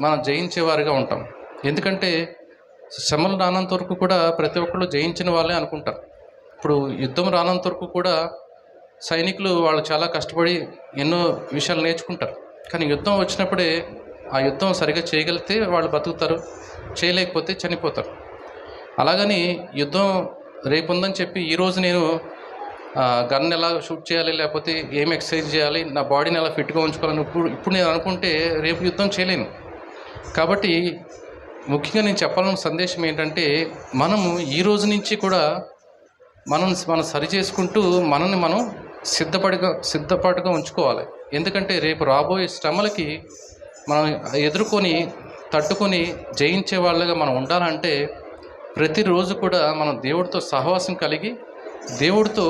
మనం జయించేవారుగా ఉంటాం. ఎందుకంటే శ్రమలు రానంత వరకు కూడా ప్రతి ఒక్కళ్ళు జయించిన వాళ్ళే అనుకుంటారు. ఇప్పుడు యుద్ధం రానంత వరకు కూడా సైనికులు వాళ్ళు చాలా కష్టపడి ఎన్నో విషయాలు నేర్చుకుంటారు. కానీ యుద్ధం వచ్చినప్పుడే ఆ యుద్ధం సరిగా చేయగలిగితే వాళ్ళు బతుకుతారు, చేయలేకపోతే చనిపోతారు. అలాగని యుద్ధం రేపు ఉందని చెప్పి ఈరోజు నేను గన్ ఎలా షూట్ చేయాలి, లేకపోతే ఏం ఎక్సర్సైజ్ చేయాలి, నా బాడీని ఎలా ఫిట్గా ఉంచుకోవాలని ఇప్పుడు నేను అనుకుంటే రేపు యుద్ధం చేయలేను. కాబట్టి ముఖ్యంగా నేను చెప్పాలన్న సందేశం ఏంటంటే, మనము ఈ రోజు నుంచి కూడా మనం సరి చేసుకుంటూ మనల్ని మనం సిద్ధపాటుగా ఉంచుకోవాలి. ఎందుకంటే రేపు రాబోయే శ్రమలకి మనం ఎదుర్కొని తట్టుకొని జయించే వాళ్ళగా మనం ఉండాలంటే ప్రతిరోజు కూడా మనం దేవుడితో సహవాసం కలిగి దేవుడితో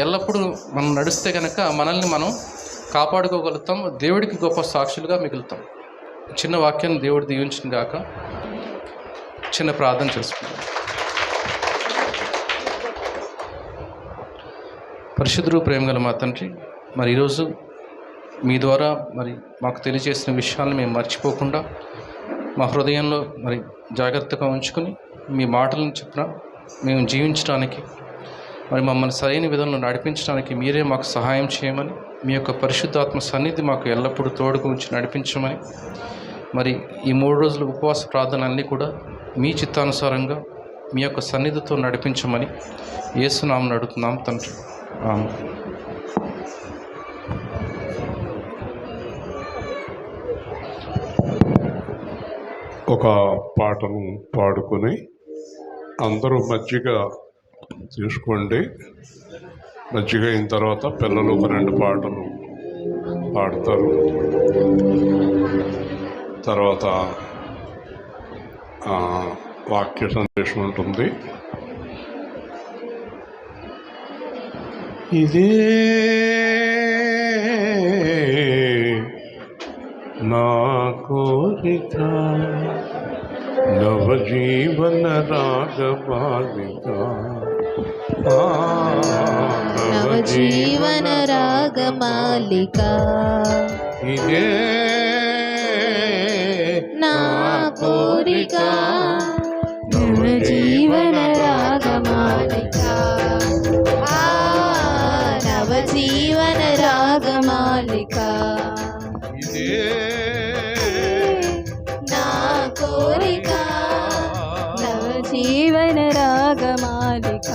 ఎల్లప్పుడూ మనం నడిస్తే కనుక మనల్ని మనం కాపాడుకోగలుగుతాం, దేవుడికి గొప్ప సాక్షులుగా మిగులుతాం. చిన్న వాక్యాన్ని దేవుడు దీవించిన గాక. చిన్న ప్రార్థన చేసుకుందాం. పరిశుద్ధుడు, ప్రేమగల మా తండ్రి, మరి ఈరోజు మీ ద్వారా మరి మాకు తెలియజేసిన విషయాలను మేము మర్చిపోకుండా మా హృదయంలో మరి జాగ్రత్తగా ఉంచుకొని మీ మాటలను చెప్పిన మేము జీవించడానికి, మరి మమ్మల్ని సరైన విధంలో నడిపించడానికి మీరే మాకు సహాయం చేయమని, మీ యొక్క పరిశుద్ధాత్మ సన్నిధి మాకు ఎల్లప్పుడూ తోడుగా ఉంచి నడిపించమని, మరి ఈ 3 రోజుల ఉపవాస ప్రార్థనలన్నీ కూడా మీ చిత్తానుసారంగా మీ యొక్క సన్నిధితో నడిపించమని యేసు నామమున అడుగుతున్నాం తండ్రి. ఆమేన్. ఒక పాటను పాడుకొని అందరూ మజ్జిగ తీసుకోండి. మజ్జిగ అయిన తర్వాత పిల్లలు ఒక 2 పాటలు పాడతారు. తర్వాత వాక్య సందేశం ఉంటుంది. ఇదే నా కోరిక నవజీవన రాగమాలిక, నవజీవన రాగమాలిక, ఇదే నా కోరిక నవజీవన రాగమాలిక, నవజీవన రాగమాలిక, ఇదే నా కోరిక నవజీవన రాగమాలిక.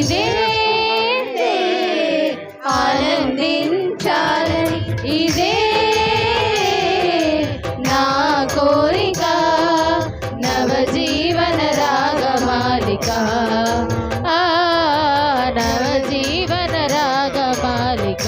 ఇదే ఆనందించాలని ఇదే నా కోరిక నవజీవన రాగమాలిక ఆ నవజీవన రాగమాలిక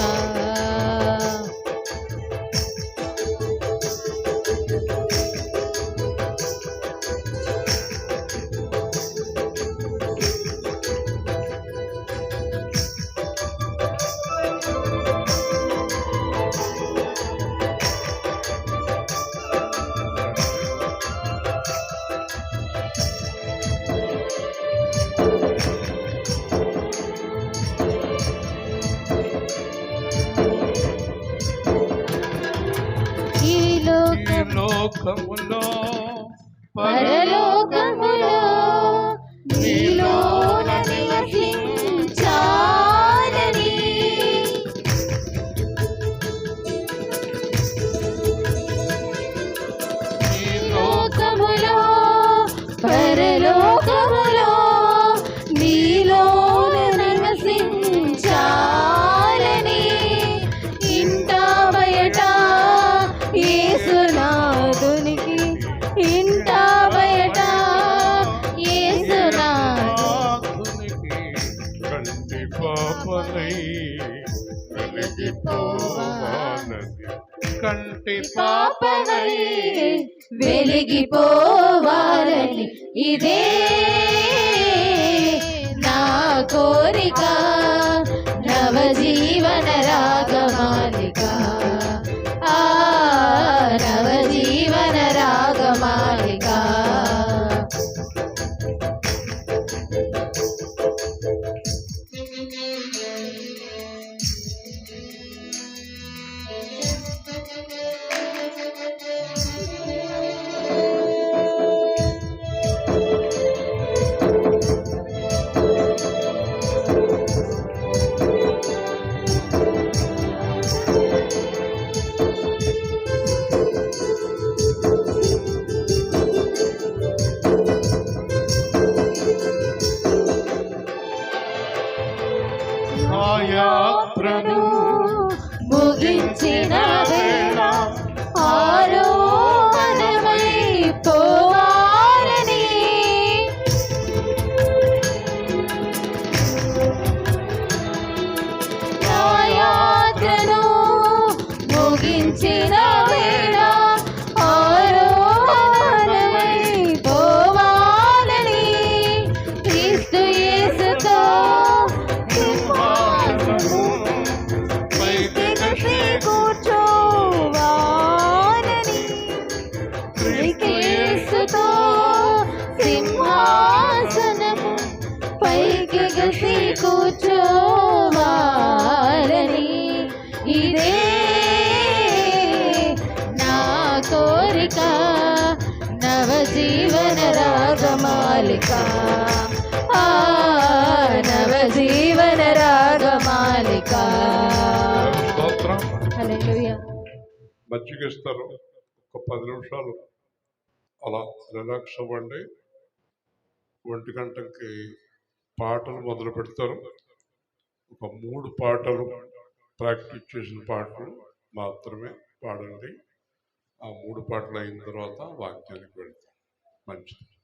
ఈ ఈ లోకం లోకములో పరలోకములో నీలోన నివసించాలని ఈ లోకములో పరలోకములో నీలోన నివసించాలని ఇంట బయట యేసునాథునికి ఇంట బయట యేసునాథునికి కంటి పాపనై వెలిగిపోవాలని కంటి పాపనై వెలిగిపోవాలని ఇదే నా కోరిక నవజీవన రాగమాలిక ఆ నవజీవన రాగమాలిక ఆ యాత్రను ముగించిన వేళ ఆరోహణమై పోవాలని నా యాత్రను ముగించిన వేళ ఆరోహణమై పోవాలని క్రీస్తు యేసుతో సింహాసనము పైకి కూర్చోవాలని యేసుతో సింహాసనము పైకి గసి కూర్చోవాలని ఇదే నా కోరిక నవజీవన రాగమాలిక ఆ నవజీవన రాగమాలిక స్తోత్రం. హల్లెలూయా మజ్జిగ ఇస్తారు ఒక 10 నిమిషాలు అలా రిలాక్స్ అవ్వండి. 1 గంటకి పాటలు మొదలు పెడతారు. ఒక 3 పాటలు ప్రాక్టీస్ చేసిన పాటలు మాత్రమే పాడండి. ఆ 3 పాటలు అయిన తర్వాత వాక్యానికి వెళ్తాం. మంచిది.